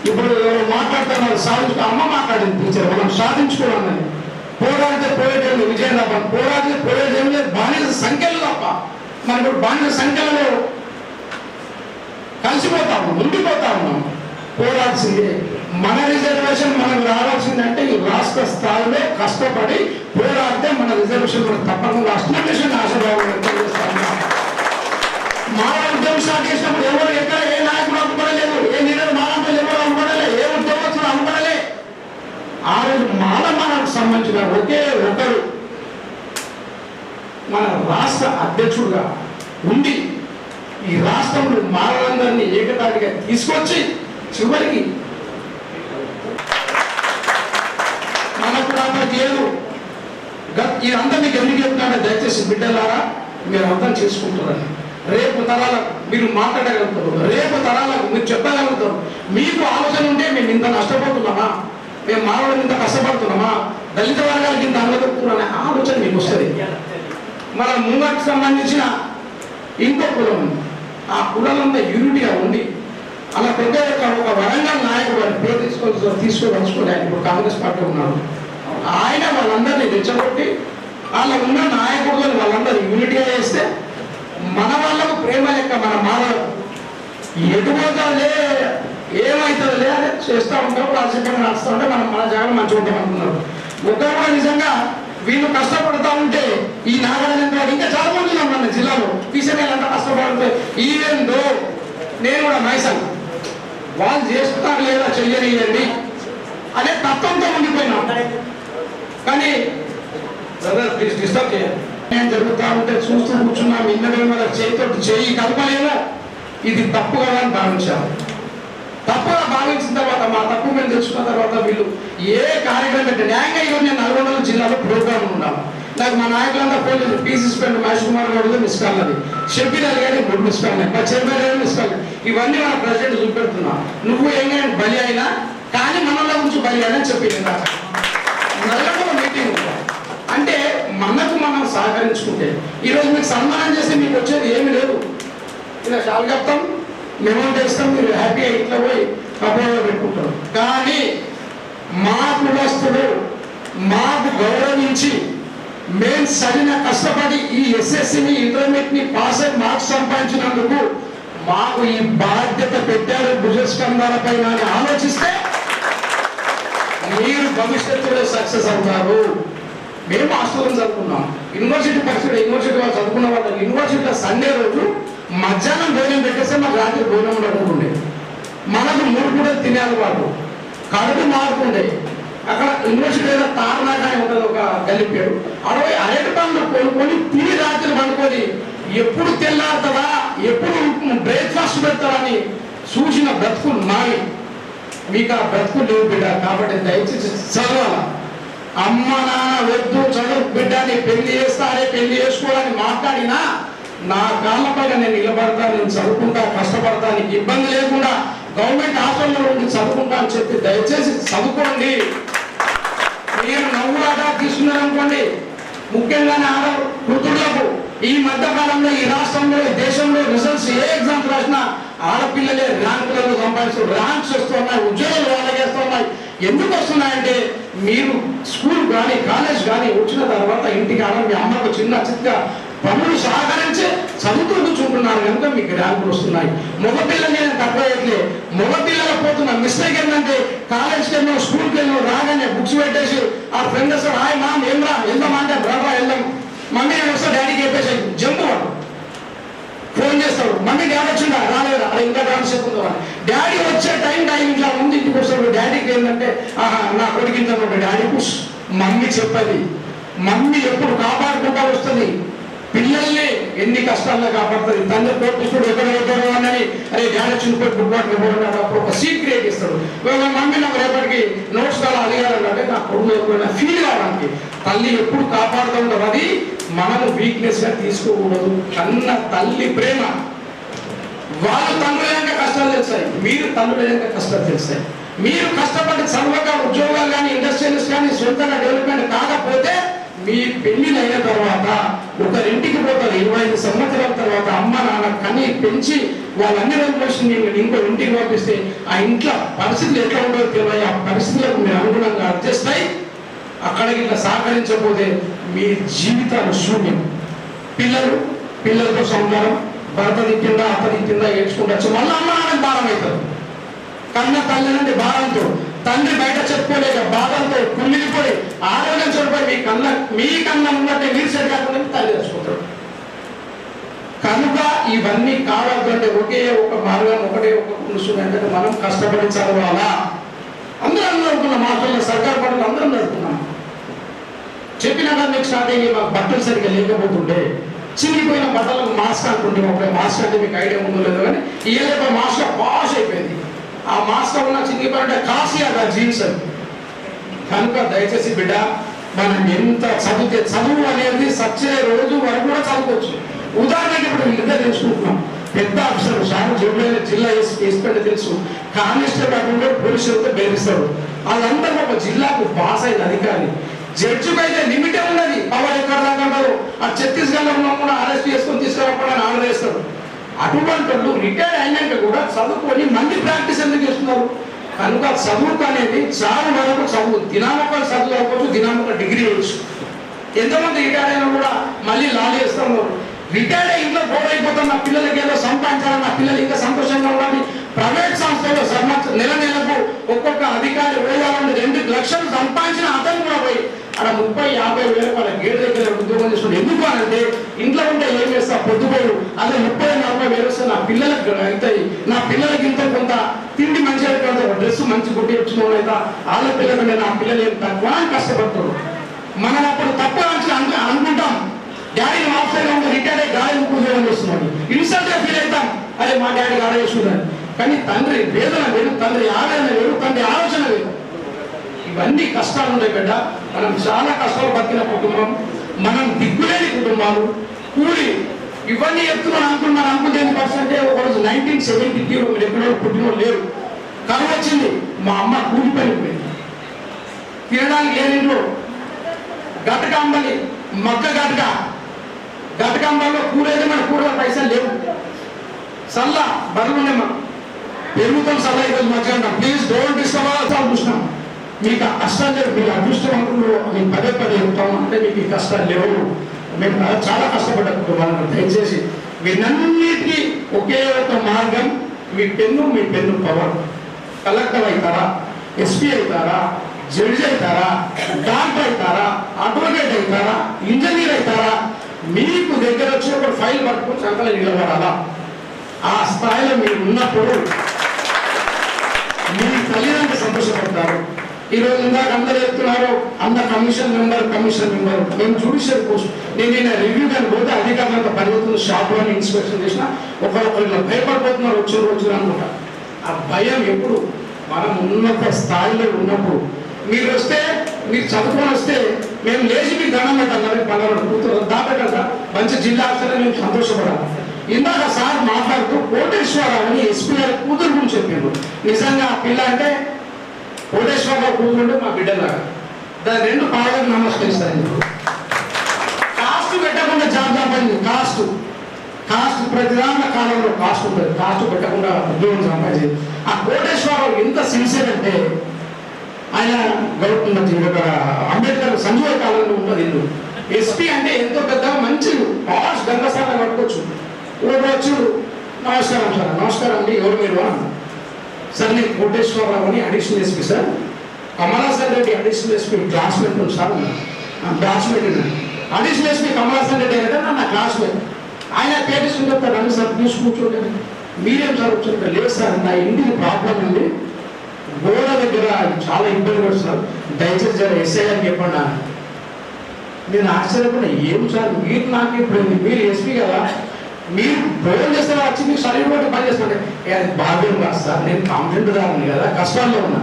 ఇప్పుడు మాట్లాడుతున్నారు సాధించుకో, అమ్మ మాట్లాడింది టీచర్, మనం సాధించుకోవాలని పోరాడితే పోయేటోళ్ళు విజయం తప్ప, పోరాడితే పోయేదేం లేదు, బానిస సంఖ్యలు తప్ప. మనం ఇప్పుడు బానిస సంఖ్యలలో కలిసిపోతా ఉన్నాం, ఉండిపోతా ఉన్నాం. పోరాల్సిందే. మన రిజర్వేషన్ మనకు రావాల్సిందంటే ఈ రాష్ట్ర స్థాయిలో కష్టపడి పోరాడితే మన రిజర్వేషన్ మనకు తప్పకుండా అస్టిమేషన్ ఆశీర్వాదం వ్యక్తం చేస్తా ఉన్నాం. మా ఉద్యమం స్టార్ట్ చేసినప్పుడు ఎవరు ఎక్కడ ఏ నాయకుడు అమ్ముకోలేదు, ఏ లీడర్ మాలంపల్లి ఎవరు అమ్ముకోలే, ఏ ఉద్యోగస్తులు అమ్ముకోలే. ఆ రోజు మాలకు సంబంధించిన ఒకే ఒకరు మన రాష్ట్ర అధ్యక్షుడుగా ఉండి ఈ రాష్ట్రంలో మాలందరినీ ఏకతాటిగా తీసుకొచ్చి చివరికి మనకు లేదు. ఇదంతా మీకు ఎందుకు చెప్తానంటే దయచేసి బిడ్డలారా మీరు అర్థం చేసుకుంటారని. రేపు తరాలకు మీరు మాట్లాడగలుగుతారు, రేపు తరాలకు మీరు చెప్పగలుగుతారు. మీకు ఆలోచన ఉంటే మేము ఇంత నష్టపోతున్నామా, మేము మానవులు ఇంత కష్టపడుతున్నామా, దళిత వర్గాలకి ఇంత అందగలుగుతున్నాం అనే ఆలోచన మీకు వస్తుంది. మన ముంగకు సంబంధించిన ఇంకో కులం ఉంది. ఆ కులంలో యూనిటీగా ఉండి అలా పెద్ద ఒక వరంగల్ నాయకుడు వారి పేరు తీసుకోదలుచుకోలే. ఆయన ఇప్పుడు కాంగ్రెస్ పార్టీ ఉన్నాడు. ఆయన వాళ్ళందరినీ తెచ్చగొట్టి వాళ్ళ ఉన్న నాయకుడు వాళ్ళందరూ యూనిటీగా చేస్తే మన వాళ్ళకు ప్రేమ లెక్క మన మానవులకు ఎటుపోతాలే ఏమవుతుందిలే అని చేస్తూ ఉంటాం. రాజకీయంగా నడుస్తూ ఉంటే మనం మన జాగ్రత్త మంచిగా ఉంటాం అనుకున్నారు. ముఖ్యంగా నిజంగా వీళ్ళు కష్టపడతా ఉంటే ఈ నాగార్జున ఇంకా చాలా మంది ఉన్నాం మన జిల్లాలో తీసేయాలంటే కష్టపడితే ఈవెందో నేను కూడా మైసన్ వాళ్ళు చేస్తున్నారు లేదా చెయ్యనియండి అనే తత్వంతో ఉండిపోయినా. కానీ డిస్టర్బ్ చేయాలి నేను జరుగుతూ ఉంటే చూస్తూ కూర్చున్నాం. ఇన్నదే మన చేతితో చెయ్యి కలపలేమో ఇది తప్పు కదా అని భావించాము. తప్పుగా భావించిన తర్వాత మా తప్పు మేము తెలుసుకున్న తర్వాత వీళ్ళు ఏ కార్యక్రమం పెట్టే న్యాయంగా ఈరోజు నేను నల్గొండ జిల్లాలో ప్రోగ్రామ్ ఉన్నాను. నాకు మా నాయకులంతా ఫోన్ చేసి పీసీసీ ఫ్రెండ్ మహేష్ కుమార్ గారు మిస్ కాల్ అది, షబ్బీర్ అలీ గారి గుడ్ మిస్ కాల్, మా చైర్మన్ గారు మిస్ కాల్. ఇవన్నీ మన ప్రెసిడెంట్ చూపెడుతున్నా. నువ్వు ఏంగా బలి అయినా కానీ మనలో గురించి బలి అయినా చెప్పింది నల్గొండలో మీటింగ్ అంటే మనకు మనం సహకరించుకుంటే ఈరోజు మీకు సన్మానం చేస్తే మీకు వచ్చేది ఏమి లేదు. ఇలా చాలా చెప్తాం, మేము చేస్తాం, మీరు హ్యాపీగా ఇంట్లో పోయి కబోర్లో పెట్టుకుంటారు. కానీ మా కులస్తులు మాకు గౌరవించి మేము సరైన కష్టపడి ఈ ఎస్ఎస్సిని ఇంటర్మీడియట్ ని పాస్ అయి మార్క్స్ సంపాదించినందుకు మాకు ఈ బాధ్యత పెట్టారు భుజస్కంధాల పైన అని ఆలోచిస్తే మీరు భవిష్యత్తులో సక్సెస్ అవుతారు. మేము హాస్టల్లో చదువుకున్నాం. యూనివర్సిటీ పరిస్థితి యూనివర్సిటీ వాళ్ళు చదువుకున్న వాళ్ళు యూనివర్సిటీలో సండే రోజు మధ్యాహ్నం భోజనం పెట్టేస్తే మాకు రాత్రి భోజనం ఉండకుండే. మనకు 3 పూటలు తినే అలవాటు, కడుపు మారుతుండే. అక్కడ యూనివర్సిటీలో తారనాక అని ఉంటుంది ఒక గల్లిపేడు, 60 అరటి పండ్లు కొనుక్కొని తిని రాత్రి పండుకొని ఎప్పుడు తెల్లారుతుందా ఎప్పుడు బ్రేక్ఫాస్ట్ పెడతారని చూసిన బ్రతుకులు మావి. మీకు ఆ బ్రతుకులు లేవు బిడ్డ. కాబట్టి దయచేసి చదవాల. అమ్మ నాన్న వద్దు చదువు బిడ్డని పెళ్లి చేస్తారే పెళ్లి చేసుకోవాలని మాట్లాడినా నా కాళ్ళ పైన నేను నిలబడతా, నేను చదువుకుంటా, కష్టపడతా, నీకు ఇబ్బంది లేకుండా గవర్నమెంట్ హాస్టల్లో ఉండి చదువుకుంటా అని చెప్పి దయచేసి చదువుకోండి. మీరు నవ్వులాట తీసుకున్నారనుకోండి, ముఖ్యంగా ఆడ వృద్ధులకు ఈ మధ్య కాలంలో ఈ రాష్ట్రంలో ఈ దేశంలో రిజల్ట్స్ ఏ ఎగ్జామ్స్ రాసినా ఆడపిల్లలే ర్యాంకులలో సంపాదిస్తూ ర్యాంక్స్ వస్తున్నాయి, ఉద్యోగాలు వాళ్ళకేస్తున్నాయి. ఎందుకు వస్తున్నాయంటే మీరు స్కూల్ కానీ కాలేజ్ కానీ వచ్చిన తర్వాత ఇంటికి ఆడ మీ అమ్మకు చిన్న చిన్నగా పనులు సహకరించి చదువుతూ కూర్చుంటున్నారు కనుక మీకు ర్యాంకులు వస్తున్నాయి. మగపిల్లలు నేను తక్కువట్లే. మగపిల్లలకు పోతున్న మిస్టేక్ ఏంటంటే కాలేజ్కి వెళ్ళాం స్కూల్కి వెళ్ళాం రాగానే బుక్స్ పెట్టేసి ఆ ఫ్రెండ్ వస్తాడు, హాయ్ మామ్ ఏం రా వెళ్దాం అంటే బ్రదరా వెళ్దాం, మమ్మీ నేను వస్తా డాడీకి చెప్పేసి జంపు వాడు ఫోన్ చేస్తాడు, మమ్మీ డాడీ వచ్చిందా రాలేదా అది ఇంకా డాన్స్ చెప్తుందా. డాడీ వచ్చే టైం ఇట్లా ముందు ఇంటికి వస్తాడు. డాడీకి ఏంటంటే ఆహా నా కొడుకు ఇంత డాడీ పుష్ మమ్మీ చెప్పది. మమ్మీ ఎప్పుడు కాపాడుకుంటా వస్తుంది పిల్లల్ని, ఎన్ని కష్టాల్లో కాపాడుతుంది. తండ్రి కోపిస్తుడు ఎక్కడ పెట్టారు అని అరే డాడీ చిన్నపోయి గుడ్బాటు పోయినాడు అప్పుడు ఒక సీట్ క్రియేట్ ఇస్తాడు. మమ్మీ నాకు రేపటికి నోట్స్ కావాలి అడిగారంటే నా కొడుకు ఫీల్ కావడానికి తల్లి ఎప్పుడు కాపాడుతూ ఉంటారు. అది మనము వీక్నెస్ గా తీసుకోకూడదు. కన్న తల్లి ప్రేమ. వాళ్ళు తండ్రుల యొక్క కష్టాలు తెలుస్తాయి, మీరు తండ్రుల యొక్క కష్టాలు తెలుస్తాయి. మీరు కష్టపడి చదవక ఉద్యోగాలు కానీ ఇండస్ట్రియల్స్ కానీ సొంతంగా డెవలప్మెంట్ కాకపోతే మీ పెళ్లిలు అయిన తర్వాత ఒకరింటికి పోతారు. 25 సంవత్సరాల తర్వాత అమ్మ నాన్న కని పెంచి వాళ్ళన్ని రోజులు నేను ఇంకో ఇంటికి పంపిస్తే ఆ ఇంట్లో పరిస్థితులు ఎట్లా ఉండదో తెలియ. ఆ పరిస్థితులకు మీరు అనుగుణంగా అడ్జస్ట్ అయ్యి అక్కడికి ఇట్లా సహకరించకపోతే మీ జీవితాలు శూన్యం. పిల్లలతో సంసారం, భర్త తిట్టిందా అత్త తిట్టిందా ఏడ్చుకుంటూ మళ్ళీ అమ్మ నాన్నకి భారం అవుతారు. కన్న తల్లి నుండి భారంతో, తండ్రి బయట చెప్పుకోలేక బాధంతో కుమిలిపోయి ఆరోగ్యం చెడిపోయి మీ కన్నా ఉన్నట్టే మీరు సెట్ కాకుండా తల్లి తెచ్చుకుంటారు. కనుక ఇవన్నీ కావాలంటే ఒకే ఒక మార్గం, ఒకటే ఒక పురుషుడు అంటే మనం కష్టపడి చదవాలా. అందరం చదువుకున్నాం, మాస్టర్లు సర్కారు పనులు అందరం చదువుకున్నాం. చెప్పినాక మీకు స్టార్ట్ అయ్యి మాకు బట్టలు సరిగ్గా లేకపోతుంటే చిరిగిపోయిన బట్టలకు మాస్క్ అంటుంటే ఒక మాస్క్ అంటే మీకు ఐడియా ఉందో లేదో కానీ ఏదో మాస్క్ పాష్ అయిపోయింది. ఆ మాస్క్ ఉన్న చిరిగిపోయినట్టే కాసి ఆ జీన్స్ అని. కనుక దయచేసి బిడ్డ మనం ఎంత చదివితే చదువు అనేది సచ్చే రోజు వరకు కూడా చదువుకోవచ్చు. ఉదాహరణకి ఇప్పుడు వీళ్ళిద్దరు తెలుసుకుంటున్నాం. పెద్ద ఆఫీసర్ సార్ జిల్లా ఎస్పీ తెలుసు, కానిస్టేబుల్ అక్కడ పోలీసులతో బెదిరిస్తాడు. వాళ్ళందరూ ఒక జిల్లాకు పాస్ అయిన అధికారి. జడ్జికి అయితే లిమిటే ఉన్నది, పవర్ ఎక్కడ దాకా ఉండదు. ఆ ఛత్తీస్గఢ్లో ఉన్న కూడా అరెస్ట్ చేసుకొని తీసుకురాకుండా ఆర్డర్ చేస్తాడు. అటువంటి వాళ్ళు రిటైర్ అయినాక కూడా చదువుకొని మళ్ళీ ప్రాక్టీస్ ఎందుకు చేస్తున్నారు? కనుక చదువుకు అనేది చాలా వరకు చదువు దినామొక్కలు చదువు అవ్వచ్చు, దినామొక్క డిగ్రీ అవ్వచ్చు. ఎంతమంది రిటైర్ అయినా కూడా మళ్ళీ లాలు చేస్తూ ఉన్నారు. రిటైర్డ్ అయ్యి ఇంట్లో బోర్ అయిపోతాం, నా పిల్లలకి ఏదో సంపాదించాలి, నా పిల్లలు ఇంకా సంతోషంగా ఉండాలి. ప్రైవేట్ సంస్థలో నెలకు ఒక్కొక్క అధికారి వేయాలని 2 లక్షలు సంపాదించిన అతను కూడా పోయి అక్కడ 30-50 వేల వాళ్ళ గేట్ దగ్గర ఉద్యోగం చేస్తున్నాడు. ఎందుకు అంటే ఇంట్లో ఉంటే ఏం చేస్తా పొద్దుపోరు, అదే 30-40 వేలు వస్తే నా పిల్లలకు అవుతాయి, నా పిల్లలకి ఇంత కొంత తిండి మంచిగా కొంత డ్రెస్ మంచి కొట్టి ఇచ్చుకోవడం అయితే వాళ్ళ పిల్లలు నా పిల్లలు ఏం తక్కువ అని కష్టపడతారు. మనం అప్పుడు తక్కువ అనుకుంటాం. డాడీ ఆఫ్సైడ్ రిటైర్ అయ్యి గాలి ఉద్యోగం చేస్తున్నాడు, ఇన్సల్ట్ గా ఫీల్ అవుతాం, అదే మా డాడీ గాడ చేస్తున్నాడు. కానీ తండ్రి వేదన వేరు, తండ్రి ఆవేదన వేరు, తండ్రి ఆలోచన వేరు. ఇవన్నీ కష్టాలు ఉన్నాయి బిడ్డ. మనం చాలా కష్టాలు బతికిన కుటుంబం, మనం దిగ్గులేని కుటుంబాలు, కూలి ఇవన్నీ చెప్తున్నాను అనుకుంటే ఎందుకంటే ఒకరోజు 1970 మీరు ఎక్కడో పుట్టినోళ్ళు లేరు, కరువు వచ్చింది. మా అమ్మ కూలి పడిపోయింది, తినడానికి లేనింట్లో గతకాంబలి మక్క గతకాంబాల్లో కూర అయితే మన కూర పైసలు లేవు. సల్లా బరువునే మనం పెరుగుతాం. సల్లా ఈరోజు మధ్యాహ్నం ప్లీజ్ డోంట్ డిస్టర్బ్ చూసినాం. మీకు ఆ కష్టాలు లేవు, మీకు అదృష్టవంతులు మీకు పదే చెప్తాం అంటే మీకు ఈ కష్టాలు లేవు. మేము చాలా కష్టపడ్డ కుటుంబాలను దయచేసి వీటన్నిటికీ ఒకే ఒక మార్గం. మీ పెన్ను పవర్. కలెక్టర్ అవుతారా, ఎస్పీ అవుతారా, జడ్జి అవుతారా, డాక్టర్ అవుతారా, అడ్వకేట్ అవుతారా, ఇంజనీర్ అవుతారా, మీకు దగ్గర వచ్చి ఒక ఫైల్ పట్టుకొని సంకల నిలబడాలా. ఆ స్థాయిలో మీరు ఉన్నప్పుడు మీ తల్లిదండ్రులు సంతోషపడతారు. ఈరోజు ఇందాక అందరూ చెప్తున్నారు అన్న కమిషన్ మెంబర్. మేము జ్యుడిషియల్ పోస్ట్. నేను రివ్యూ కానీ పోతే అధికారులంతా పరిగెత్తున్న షాప్లో ఇన్స్పెక్షన్ చేసిన ఒకళ్ళు భయపడిపోతున్నారు వచ్చారు అనుకుంటా. ఆ భయం ఎప్పుడు మనం ఉన్నత స్థాయిలో ఉన్నప్పుడు. మీరు వస్తే, మీరు చదువుకొని వస్తే మేము లేచి మీకు దండం పెట్టాలి, పలానా కూతురు దాపెట్టా మంచి జిల్లా ఆఫీసర్ మేము సంతోషపడాలి. ఇందాక సార్ మాట్లాడుతూ కోటేశ్వరరావు అని ఎస్పీ గారి కూతురు గురించి చెప్పారు. నిజంగా ఆ పిల్ల అంటే కోటేశ్వరరావు కూతురు మా బిడ్డలాగా. దాని 2 పాదాలకు నమస్కరిస్తాను. కాస్ట్ పెట్టకుండా జాబ్ సంపాదించింది. కాస్ట్ ప్రతి దాంట్లో కాలంలో కాస్ట్ ఉంటుంది. కాస్ట్ పెట్టకుండా ఉద్యోగం సంపాదించింది. ఆ కోటేశ్వరరావు ఎంత సిన్సియర్ అంటే ఆయన గౌరవ అంబేద్కర్ సంజీవ కాలంలో ఉన్నది ఇల్లు. ఎస్పీ అంటే ఎంతో పెద్ద మంచి పాష్ గంగస్థానం కట్టుకోవచ్చు. వచ్చు నమస్కారం సార్. నమస్కారం అండి, ఎవరు మీరు అన్న. సార్ నేను కోటేశ్వరరావు అని additional SP sir. Kamalasan Reddy additional SP classmate sir. Classmate additional SP Kamalasan Reddy అంటే నా క్లాస్మేట్. ఆయన పేరు చెప్తారు అన్ని సార్ ప్లీజ్ కూర్చోండి. మీరేం సార్ వచ్చారు? లేదు సార్ నా ఇంటికి ప్రాబ్లం ఉంది, గోడ దగ్గర చాలా ఇబ్బంది పడుతున్నారు, దయచేసి జర ఎస్ఐ అని చెప్పండి. నేను ఆశ్చర్యపడిన, ఏం సార్ మీరు నాకు ఇప్పుడు మీరు ఎస్పీ కదా, మీరు ప్రయోజనం చేస్తే వచ్చి మీకు సరైన బట్టి పని చేస్తుంటే అది బాధ్యం కాదు సార్, నేను కాంప్లైంట్ దాన్ని కదా, కష్టాల్లో ఉన్నా.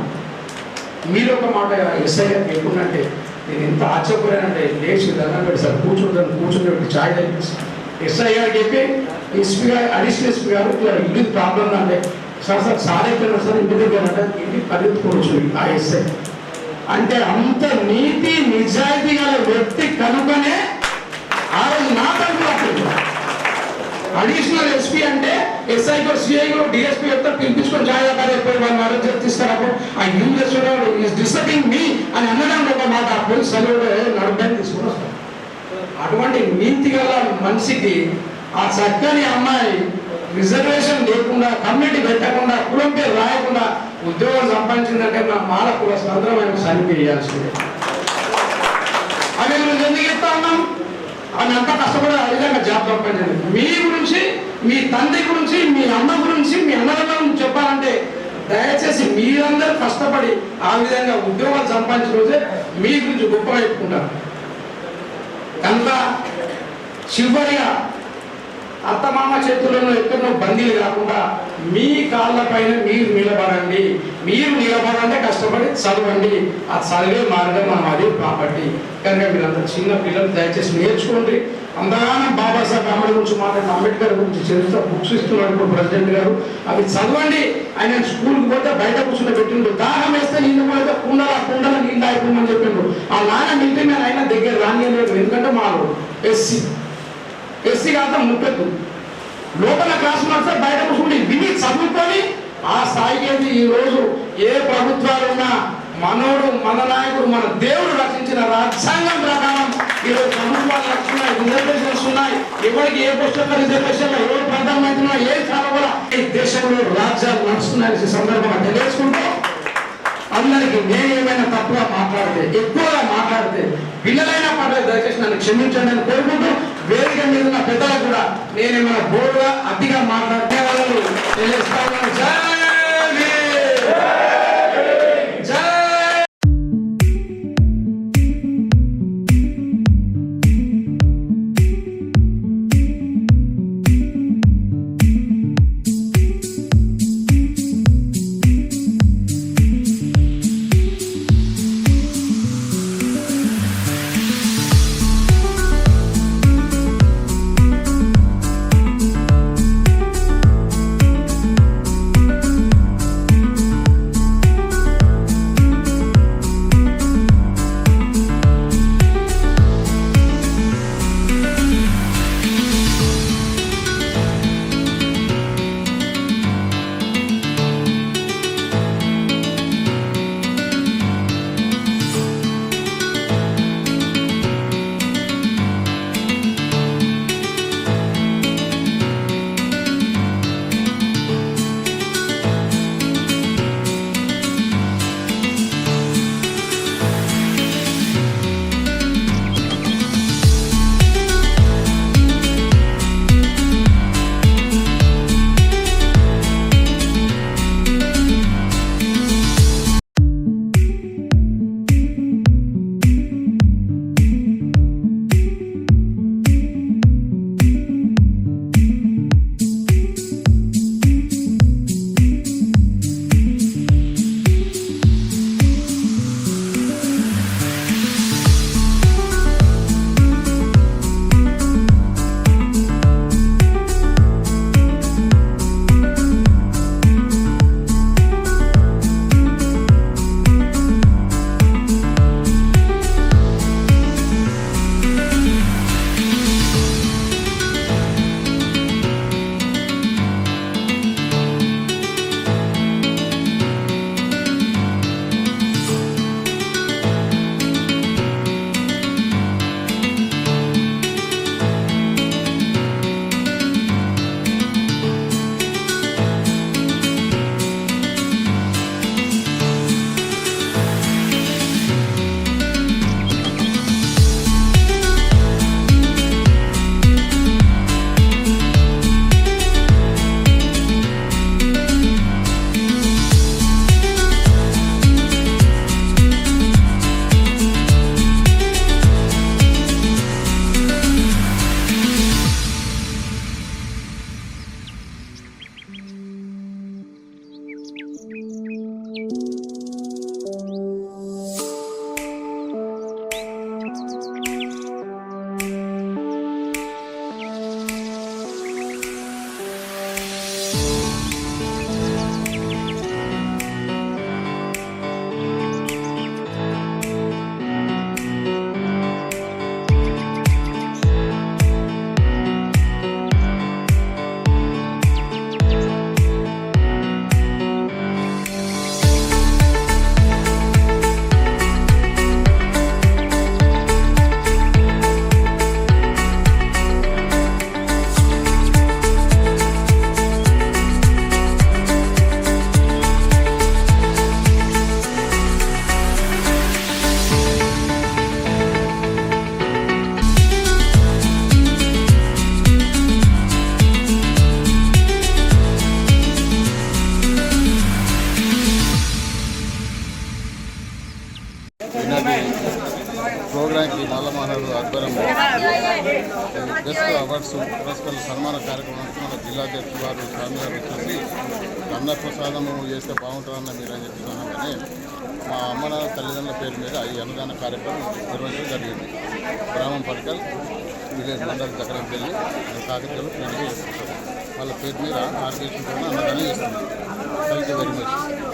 మీరు ఒక మాట ఎస్ఐ గారికి ఎప్పుడంటే నేను ఎంత ఆశ్చర్యపోయానంటే లేచి దండం పెట్టి సార్ కూర్చుని ఛాయ్ తెప్పిస్తాను. ఎస్ఐ గారికి చెప్పి ఎస్పీ గారు అడిషనల్ ఎస్పీ గారు ఇట్లా ఇంటికి ప్రాబ్లం అంటే సార్ అయిపోయినా సార్ ఇంటి దగ్గర అంటే ఇంటికి పరిగెత్తుకోవచ్చు. ఆ ఎస్ఐ అంటే అంత నీతి నిజాయితీ గల వ్యక్తి కనుకనే ఆ రోజు నా తరఫున అడిషనల్ ఎస్పీ అంటే ఎస్ఐకో సిఐకో డిఎస్పీ చెప్తా పిలిపించుకొని జాగ్రత్తగా చెప్పారు వాళ్ళు అరెస్ట్ తీసుకురాకు ఆ యూఎస్ ఈస్ డిస్టర్బింగ్ మీ అని అనడం ఒక మాట ఆ పోలీస్ నడుపుదని తీసుకుని వస్తారు. అటువంటి నీతి గల మనిషికి ఆ చక్కని అమ్మాయి రిజర్వేషన్ లేకుండా కమ్యూనిటీ పెట్టకుండా కులం పేరు రాయకుండా ఉద్యోగం సంపాదించిందంటే నా మాల కుల స్వతంత్రమైన చనిపోయాల్సిందే. అది మేము ఎందుకు చెప్తా ఉన్నాం? అని అంతా కష్టపడి ఆ విధంగా జాబ్ సంపాదించండి. మీ గురించి, మీ తండ్రి గురించి, మీ అమ్మ గురించి, మీ అన్నల గురించి చెప్పాలంటే దయచేసి మీరందరూ కష్టపడి ఆ విధంగా ఉద్యోగాలు సంపాదించిన రోజే మీ గురించి గొప్పగా చెప్పుకుంటారు. కనుక చివరిగా అత్తమామ చేతుల్లో ఎక్కడో బందీలు కాకుండా మీ కాళ్ళ పైన మీరు నిలబడండి. మీరు నిలబడంటే కష్టపడి చదవండి. ఆ చదివే మార్గం అది ప్రాపర్టీ. కనుక మీరంతా చిన్న పిల్లలు దయచేసి నేర్చుకోండి. అంతగానో బాబాసాహెబ్ అంబేద్కర్ గురించి మాట్లాడిన అంబేద్కర్ గురించి చరిత్ర బుక్స్ ఇస్తున్నాడు ఇప్పుడు ప్రెసిడెంట్ గారు. అవి చదవండి. ఆయన స్కూల్కి పోతే బయట కూర్చుని పెట్టిండు. దాహం వేస్తే నీళ్ళు పోతే కుండల నీళ్ళు అయిపోమని చెప్పిండు. ఆ నాన్న మిలిటరీ మ్యాన్ అయినా దగ్గర రానియలేదు. ఎందుకంటే మాకు ఎస్సీ కాక ముప్పెద్దు లోపల క్లాసు మాత్రం బయట కూర్చుంటే విని చదువుకొని ఆ స్థాయికి ఈ రోజు ఏ ప్రభుత్వాలు ఉన్నా మనోడు, మన నాయకుడు, మన దేవుడు రచించిన రాజ్యాంగం ప్రకారం ఈరోజు ప్రభుత్వాలు రక్షిస్తున్నాయి, రిజర్వేషన్స్ ఉన్నాయి. ఎవరికి ఏ పుస్తక రిజర్వేషన్ ఎవరు ప్రధానమంత్రి ఏ చాలా ఈ దేశంలో రాజ్యాలు నడుస్తున్నాయని సందర్భంగా తెలియజేసుకుంటూ అందరికి నేను ఏమైనా తప్పుగా మాట్లాడితే, ఎక్కువగా మాట్లాడితే పిల్లలైనా పర్లేదు దయచేసి నన్ను క్షమించండి అని కోరుకుంటూ వేదిక మీద ఉన్న పెద్దలకు కూడా నేనేమైనా బోర్డుగా అతిగా మాట్లాడితే వాళ్ళు తెలియజేస్తాను. అవార్డ్స్ పురస్కార సన్మాన కార్యక్రమానికి మన జిల్లాధ్యక్షులు వారు స్వామి గారు వచ్చేసి అన్నప్రసాదము చేస్తే బాగుంటుందన్న మీరు అని చెప్తున్నాను. కానీ మా అమ్మ తల్లిదండ్రుల పేరు మీద ఈ అన్నదాన కార్యక్రమం నిర్వహించడం జరిగింది. గ్రామం పడకల్ విలేజ్ మండలి చక్రంపల్లి కాకతీయులు ప్లాన్గా చేసుకుంటారు. వాళ్ళ పేరు మీద ఆర్గనైజేషన్ అన్నదానం చేస్తున్నారు. Thank you very much.